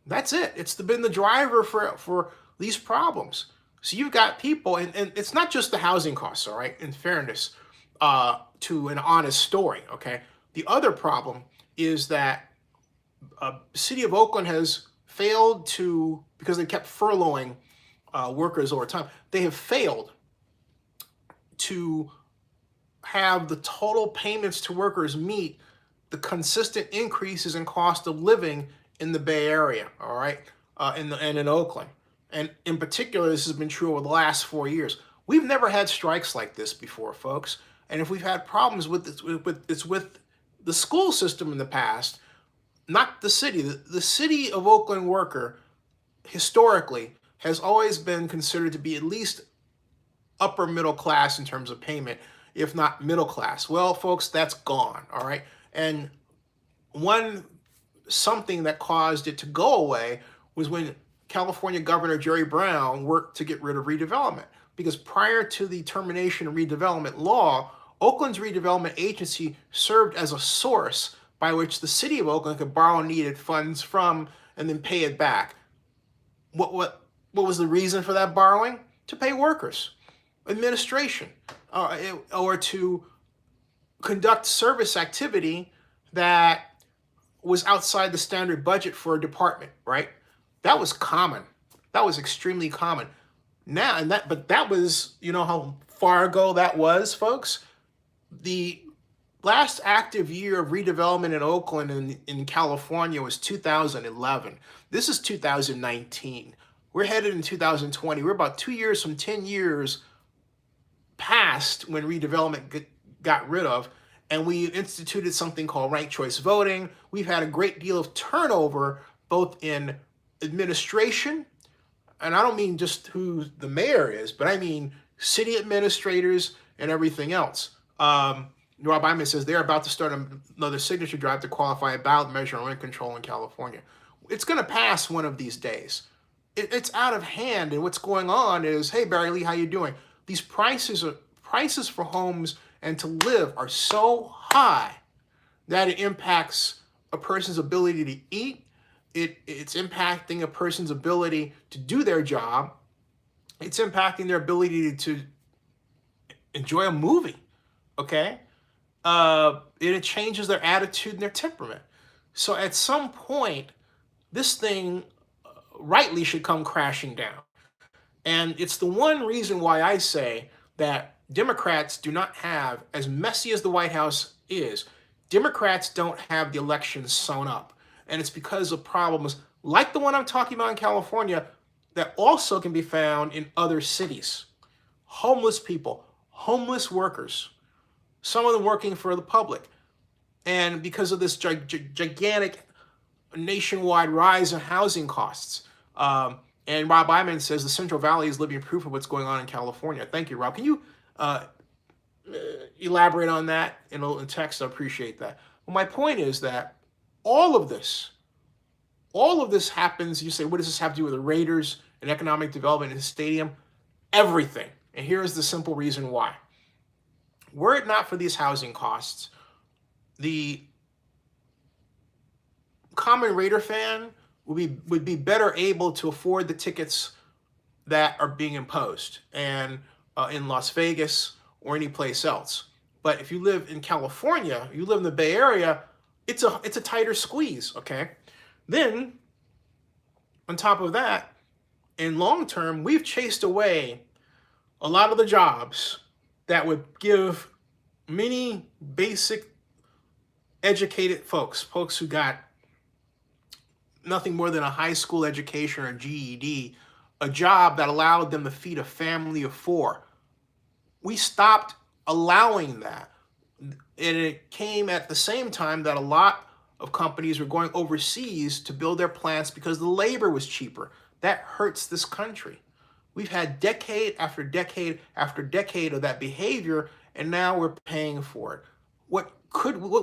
[SPEAKER 1] That's it. It's been the driver for these problems. So you've got people, and it's not just the housing costs, all right, in fairness to an honest story, okay? The other problem is that City of Oakland has failed to, because they kept furloughing workers over time, they have failed to have the total payments to workers meet the consistent increases in cost of living in the Bay Area, all right, and in Oakland. And in particular, this has been true over the last 4 years. We've never had strikes like this before, folks. And if we've had problems with this, it's with the school system in the past, not the city. The City of Oakland worker, historically, has always been considered to be at least upper middle class in terms of payment, if not middle class. Well, folks, that's gone, all right? And something that caused it to go away was when California Governor Jerry Brown worked to get rid of redevelopment. Because prior to the termination of redevelopment law, Oakland's redevelopment agency served as a source by which the city of Oakland could borrow needed funds from and then pay it back. What was the reason for that borrowing? To pay workers, administration, or to conduct service activity that was outside the standard budget for a department, right? That was common. That was extremely common. Now, but that was, you know how far ago that was, folks? The last active year of redevelopment in Oakland in California was 2011. This is 2019. We're headed in 2020. We're about 2 years from 10 years past when redevelopment got rid of, and we instituted something called ranked choice voting. We've had a great deal of turnover, both in administration, and I don't mean just who the mayor is, but I mean city administrators and everything else. Rob Iman says they're about to start another signature drive to qualify a ballot measure on rent control in California. It's going to pass one of these days. It's out of hand, and what's going on is, hey, Barry Lee, how you doing? These prices for homes and to live are so high that it impacts a person's ability to eat. It's impacting a person's ability to do their job. It's impacting their ability to enjoy a movie, okay? It changes their attitude and their temperament. So at some point, this thing rightly should come crashing down. And it's the one reason why I say that Democrats do not have, as messy as the White House is, Democrats don't have the elections sewn up. And it's because of problems like the one I'm talking about in California that also can be found in other cities. Homeless people, homeless workers, some of them working for the public. And because of this gigantic nationwide rise in housing costs. And Rob Iman says the Central Valley is living proof of what's going on in California. Thank you, Rob. Can you elaborate on that in text? I appreciate that. Well, my point is that all of this happens. You say, what does this have to do with the Raiders and economic development in the stadium? Everything. And here is the simple reason why. Were it not for these housing costs, the common Raider fan would be better able to afford the tickets that are being imposed and in Las Vegas or any place else. But if you live in California, you live in the Bay Area, it's a tighter squeeze, okay? Then, on top of that, in long term, we've chased away a lot of the jobs that would give many basic educated folks who got nothing more than a high school education or GED, a job that allowed them to feed a family of 4. We stopped allowing that. And it came at the same time that a lot of companies were going overseas to build their plants because the labor was cheaper. That hurts this country. We've had decade after decade after decade of that behavior, and now we're paying for it. What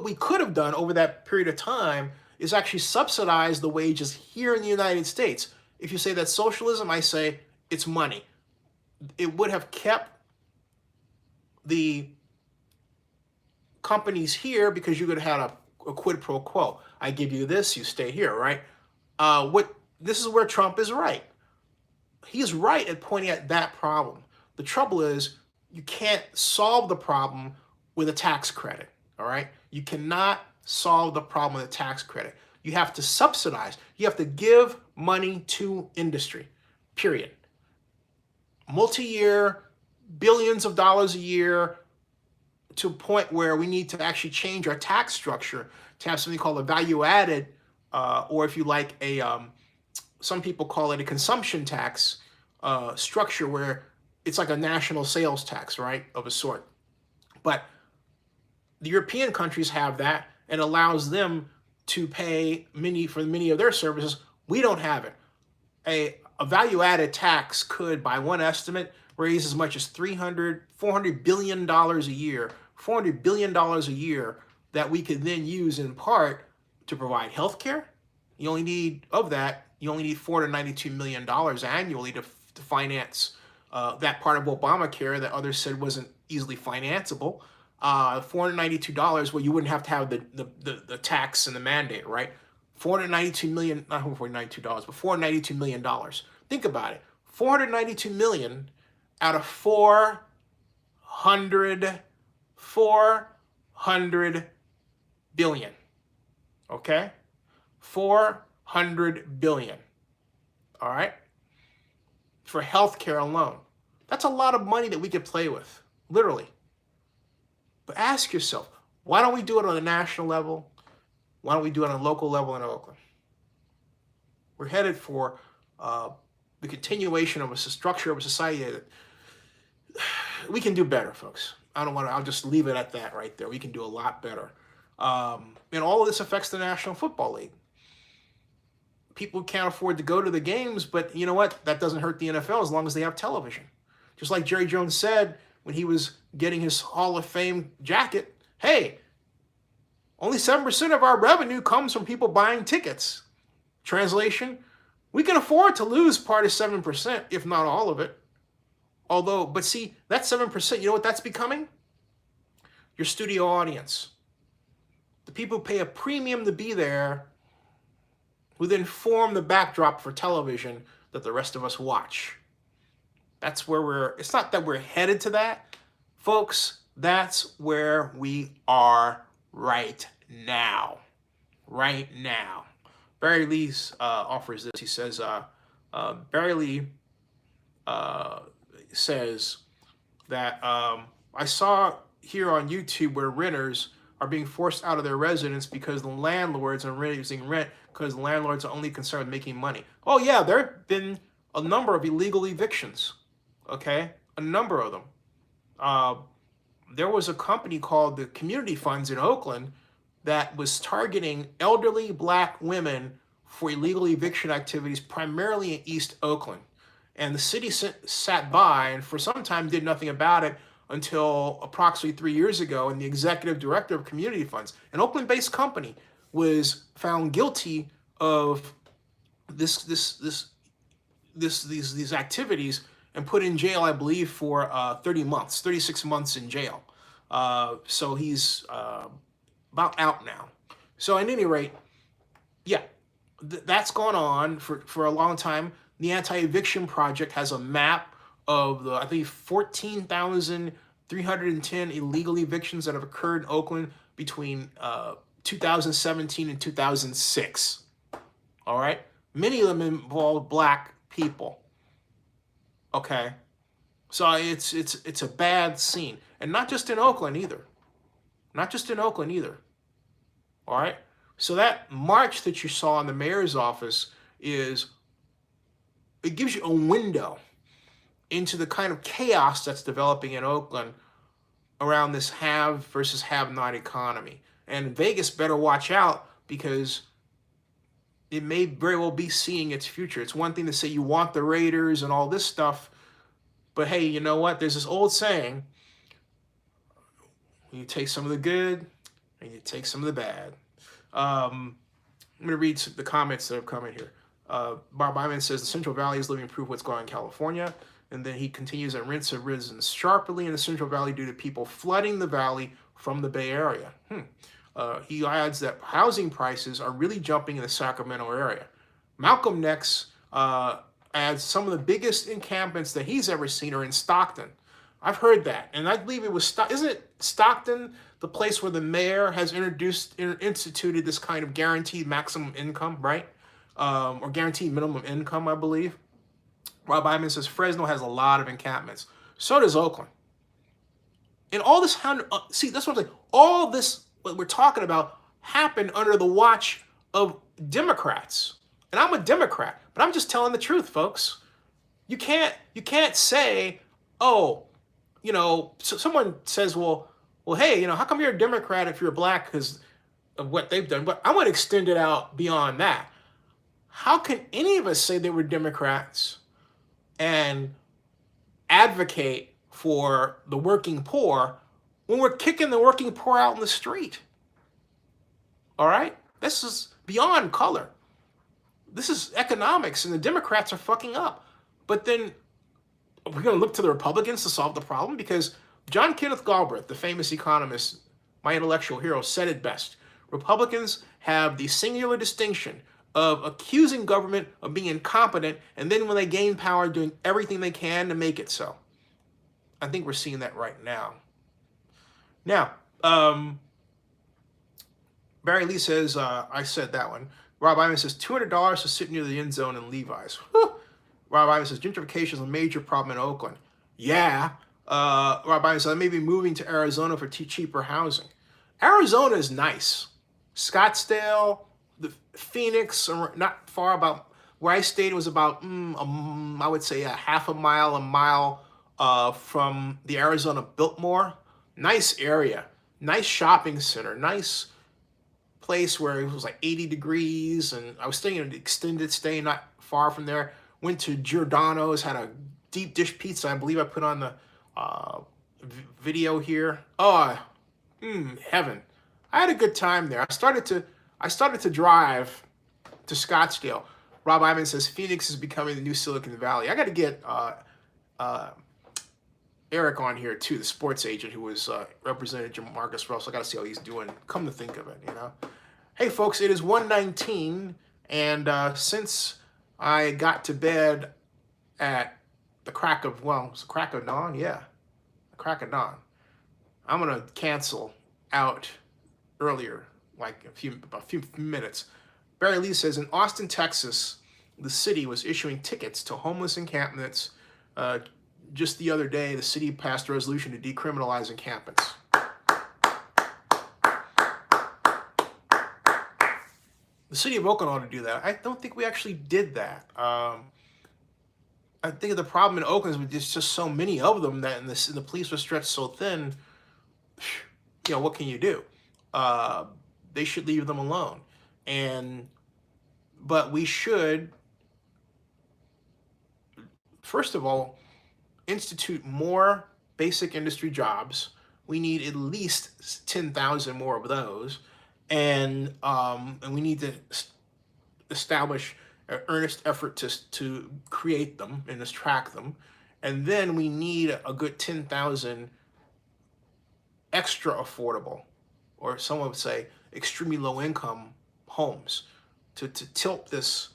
[SPEAKER 1] we could have done over that period of time is actually subsidize the wages here in the United States. If you say that's socialism, I say it's money. It would have kept the companies here because you could have had a quid pro quo. I give you this, you stay here, right? This is where Trump is right. He's right at pointing at that problem. The trouble is you can't solve the problem with a tax credit, all right? You cannot solve the problem with a tax credit. You have to subsidize. You have to give money to industry, period. Multi-year, billions of dollars a year, to a point where we need to actually change our tax structure to have something called a value added, or if you like, some people call it a consumption tax structure, where it's like a national sales tax, right, of a sort. But the European countries have that and allows them to pay for many of their services. We don't have it. A value-added tax could, by one estimate, raise as much as $400 billion a year, $400 billion a year that we could then use in part to provide health care. You only need $492 million annually to finance that part of Obamacare that others said wasn't easily financeable. $492, well, you wouldn't have to have the tax and the mandate, right? 492 million, not $492, but $492 million. Think about it. 492 million out of 400 billion. Okay? 400 billion. All right? For healthcare alone. That's a lot of money that we could play with, literally. But ask yourself, why don't we do it on a national level? Why don't we do it on a local level in Oakland? We're headed for the continuation of a structure of a society that we can do better, folks. I'll just leave it at that right there. We can do a lot better. And all of this affects the National Football League. People can't afford to go to the games, but you know what? That doesn't hurt the NFL as long as they have television. Just like Jerry Jones said when he was getting his Hall of Fame jacket, hey, only 7% of our revenue comes from people buying tickets. Translation, we can afford to lose part of 7%, if not all of it. But see, that 7%, you know what that's becoming? Your studio audience. The people who pay a premium to be there, who then form the backdrop for television that the rest of us watch. That's where it's not that we're headed to that. Folks, that's where we are right now. Right now. Barry Lee offers this. He says, Barry Lee says that I saw here on YouTube where renters are being forced out of their residence because the landlords are raising rent because the landlords are only concerned with making money. Oh yeah, there have been a number of illegal evictions. Okay, a number of them. There was a company called the Community Funds in Oakland that was targeting elderly black women for illegal eviction activities, primarily in East Oakland. And the city sat by and for some time did nothing about it until approximately 3 years ago. And the executive director of Community Funds, an Oakland-based company, was found guilty of these activities and put in jail, I believe, for 36 months in jail. So he's about out now. So at any rate, yeah, that's gone on for a long time. The Anti-Eviction Project has a map of the, I think, 14,310 illegal evictions that have occurred in Oakland between 2017 and 2006. All right? Many of them involve black people. Okay? So it's a bad scene. And not just in Oakland either. Not just in Oakland either. All right? So that march that you saw in the mayor's office it gives you a window into the kind of chaos that's developing in Oakland around this have versus have-not economy. And Vegas better watch out because it may very well be seeing its future. It's one thing to say you want the Raiders and all this stuff, but hey, you know what? There's this old saying, you take some of the good and you take some of the bad. I'm going to read the comments that have come in here. Bob Iman says the Central Valley is living proof of what's going on in California. And then he continues that rents have risen sharply in the Central Valley due to people flooding the valley from the Bay Area. He adds that housing prices are really jumping in the Sacramento area. Malcolm next adds some of the biggest encampments that he's ever seen are in Stockton. I've heard that, and I believe it was isn't it Stockton, the place where the mayor has instituted this kind of guaranteed maximum income, right? Or guaranteed minimum income, I believe. Rob Iman says Fresno has a lot of encampments. So does Oakland. And all this, see, that's what I'm saying. All this, what we're talking about, happened under the watch of Democrats. And I'm a Democrat, but I'm just telling the truth, folks. You can't say, oh, you know, so someone says, well, hey, you know, how come you're a Democrat if you're black because of what they've done? But I want to extend it out beyond that. How can any of us say they were Democrats and advocate for the working poor when we're kicking the working poor out in the street? All right? This is beyond color. This is economics, and the Democrats are fucking up. But then we're going to look to the Republicans to solve the problem because John Kenneth Galbraith, the famous economist, my intellectual hero, said it best. Republicans have the singular distinction of accusing government of being incompetent, and then when they gain power, doing everything they can to make it so. I think we're seeing that right now. Now, Barry Lee says, I said that one. Rob Ivan says, $200 to sit near the end zone in Levi's. Whew. Rob Ivan says, gentrification is a major problem in Oakland. Yeah. Rob Ivan says, I may be moving to Arizona for cheaper housing. Arizona is nice. Scottsdale, the Phoenix, not far. About where I stayed was about, I would say a half a mile from the Arizona Biltmore. Nice area, nice shopping center, nice place where it was like 80 degrees, and I was staying in an extended stay not far from there. Went to Giordano's, had a deep dish pizza. I believe I put on the video here. Oh, heaven! I had a good time there. I started to drive to Scottsdale. Rob Ivan says Phoenix is becoming the new Silicon Valley. I got to get Eric on here too, the sports agent who was represented Jamarcus Russell. I got to see how he's doing. Come to think of it, you know. Hey folks, it is 1:19, and since I got to bed at the crack of dawn, yeah, the crack of dawn, I'm gonna cancel out earlier, like a few minutes. Barry Lee says in Austin, Texas, the city was issuing tickets to homeless encampments. Just the other day, the city passed a resolution to decriminalize encampments. The city of Oakland ought to do that. I don't think we actually did that. I think the problem in Oakland is there's just so many of them that and the police were stretched so thin. You know, what can you do? They should leave them alone. But we should, first of all, institute more basic industry jobs. We need at least 10,000 more of those, and we need to establish an earnest effort to create them and to track them, and then we need a good 10,000 extra affordable, or someone would say extremely low income homes to tilt this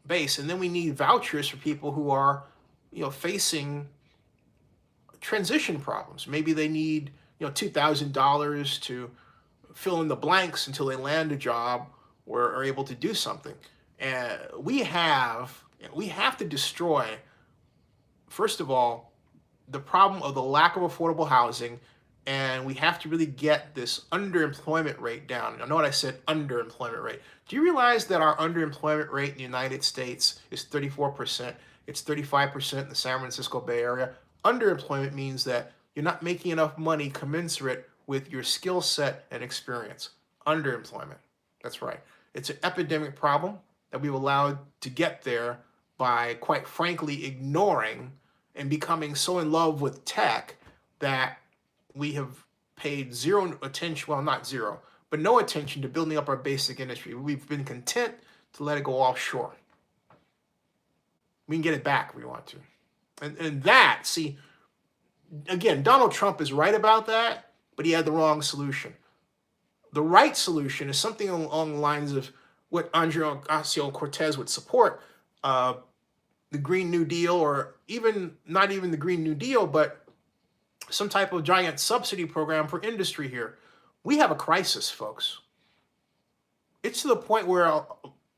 [SPEAKER 1] base. And then we need vouchers for people who are, facing transition problems. Maybe they need, $2,000 to fill in the blanks until they land a job or are able to do something. And we have to destroy, first of all, the problem of the lack of affordable housing, and we have to really get this underemployment rate down. I know what I said, underemployment rate. Do you realize that our underemployment rate in the United States is 34%? It's 35% in the San Francisco Bay Area. Underemployment means that you're not making enough money commensurate with your skill set and experience. Underemployment. That's right. It's an epidemic problem that we've allowed to get there by, quite frankly, ignoring and becoming so in love with tech that we have paid zero attention, well, not zero, but no attention to building up our basic industry. We've been content to let it go offshore. We can get it back if we want to. And that, see, again, Donald Trump is right about that, but he had the wrong solution. The right solution is something along the lines of what Andrea Ocasio-Cortez would support, the Green New Deal, or not even the Green New Deal, but some type of giant subsidy program for industry here. We have a crisis, folks. It's to the point where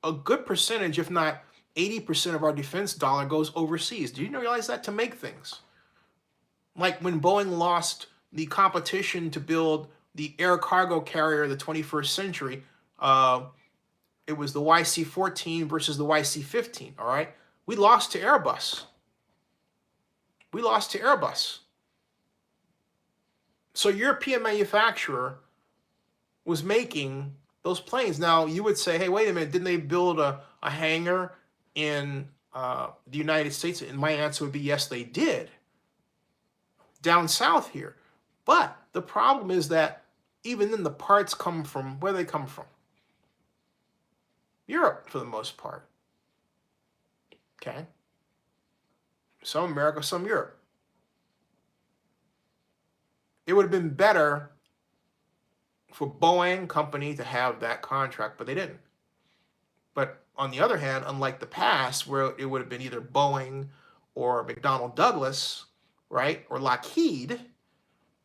[SPEAKER 1] a good percentage, if not 80% of our defense dollar goes overseas. Do you realize that? To make things. Like when Boeing lost the competition to build the air cargo carrier of the 21st century, it was the YC-14 versus the YC-15, all right? We lost to Airbus. So European manufacturer was making those planes. Now, you would say, hey, wait a minute, didn't they build a hangar in the United States? And my answer would be, yes, they did. Down south here. But the problem is that even then the parts come from, where they come from? Europe, for the most part. Okay? Some America, some Europe. It would have been better for Boeing company to have that contract, but they didn't. But on the other hand, unlike the past, where it would have been either Boeing or McDonnell Douglas, right, or Lockheed,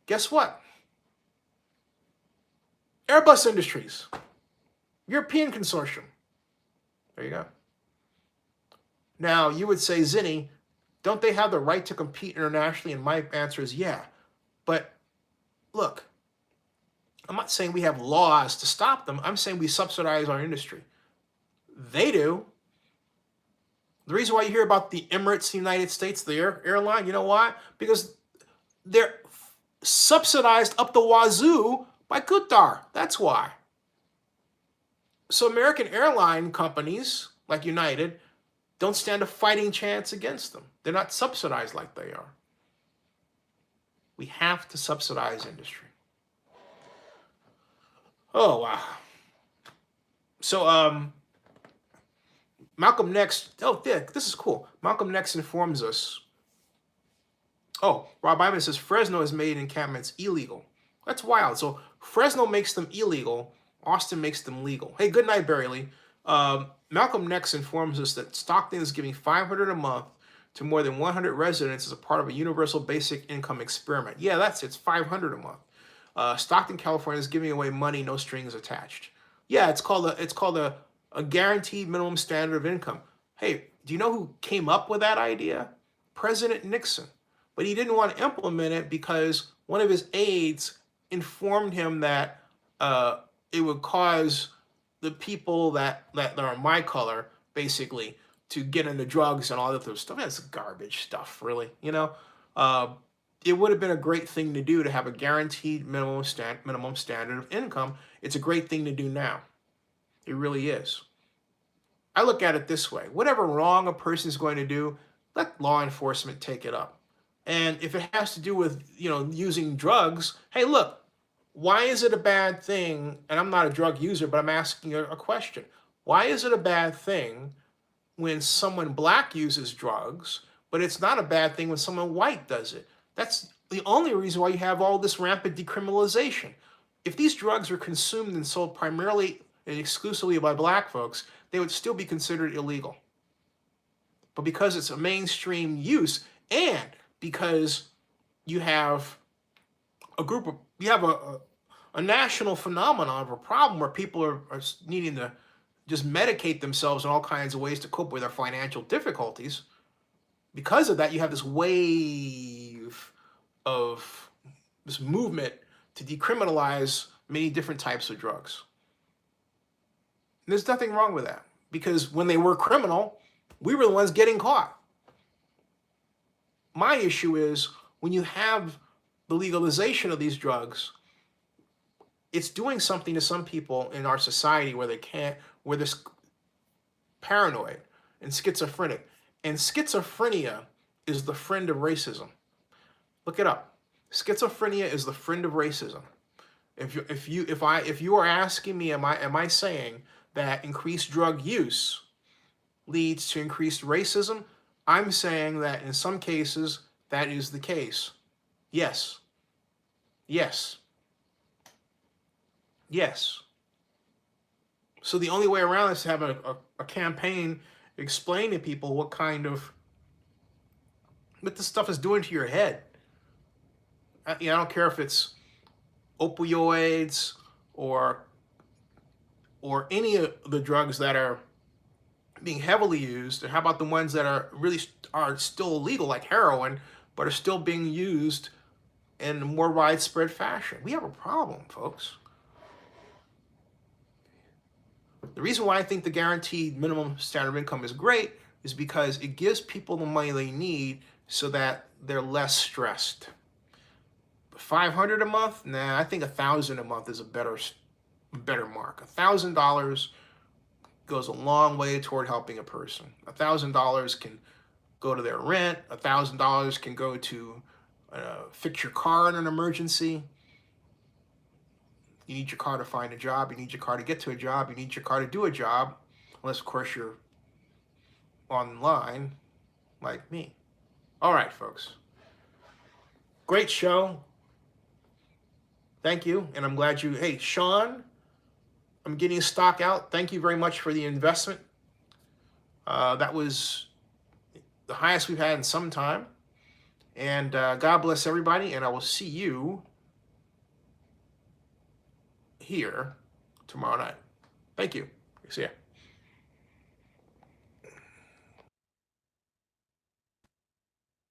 [SPEAKER 1] guess what? Airbus Industries, European consortium. There you go. Now, you would say, Zinni, don't they have the right to compete internationally? And my answer is yeah. But look, I'm not saying we have laws to stop them. I'm saying we subsidize our industry. They do. The reason why you hear about the Emirates, the United States, the airline, you know why? Because they're subsidized up the wazoo by Qatar. That's why. So American airline companies like United don't stand a fighting chance against them. They're not subsidized like they are. We have to subsidize industry. Oh, wow. So, Malcolm X, this is cool. Malcolm X informs us. Oh, Rob Iman says Fresno has made encampments illegal. That's wild. So Fresno makes them illegal. Austin makes them legal. Hey, good night, Barry Lee. Malcolm X informs us that Stockton is giving $500 a month to more than 100 residents as a part of a universal basic income experiment. Yeah, it's $500 a month. Stockton, California is giving away money, no strings attached. Yeah, it's called a guaranteed minimum standard of income. Hey, do you know who came up with that idea? President Nixon. But he didn't want to implement it because one of his aides informed him that it would cause the people that are my color, basically, to get into drugs and all that other stuff. That's garbage stuff, really. You know, it would have been a great thing to do to have a guaranteed minimum standard of income. It's a great thing to do now. It really is. I look at it this way. Whatever wrong a person is going to do, let law enforcement take it up. And if it has to do with, using drugs, hey, look, why is it a bad thing? And I'm not a drug user, but I'm asking a question. Why is it a bad thing when someone black uses drugs, but it's not a bad thing when someone white does it? That's the only reason why you have all this rampant decriminalization. If these drugs are consumed and sold primarily and exclusively by black folks, they would still be considered illegal. But because it's a mainstream use, and because you have a national phenomenon of a problem where people are needing to just medicate themselves in all kinds of ways to cope with their financial difficulties. Because of that, you have this wave of this movement to decriminalize many different types of drugs. And there's nothing wrong with that, because when they were criminal, we were the ones getting caught. My issue is when you have the legalization of these drugs, it's doing something to some people in our society where they're paranoid and schizophrenic. And schizophrenia is the friend of racism. Look it up. Schizophrenia is the friend of racism. If you are asking me, am I saying that increased drug use leads to increased racism? I'm saying that in some cases that is the case. Yes. Yes. Yes. So the only way around is to have a campaign explain to people what this stuff is doing to your head. I don't care if it's opioids or any of the drugs that are being heavily used, and how about the ones that are still illegal, like heroin, but are still being used in more widespread fashion? We have a problem, folks. The reason why I think the guaranteed minimum standard of income is great is because it gives people the money they need so that they're less stressed. $500 a month? Nah, I think $1,000 a month is a better mark. $1,000 goes a long way toward helping a person. $1,000 can go to their rent. $1,000 can go to fix your car in an emergency. You need your car to find a job. You need your car to get to a job. You need your car to do a job. Unless, of course, you're online like me. All right, folks. Great show. Thank you. And I'm glad you, hey, Sean, I'm getting stock out. Thank you very much for the investment. That was the highest we've had in some time. And God bless everybody. And I will see you here tomorrow night. Thank you. See ya.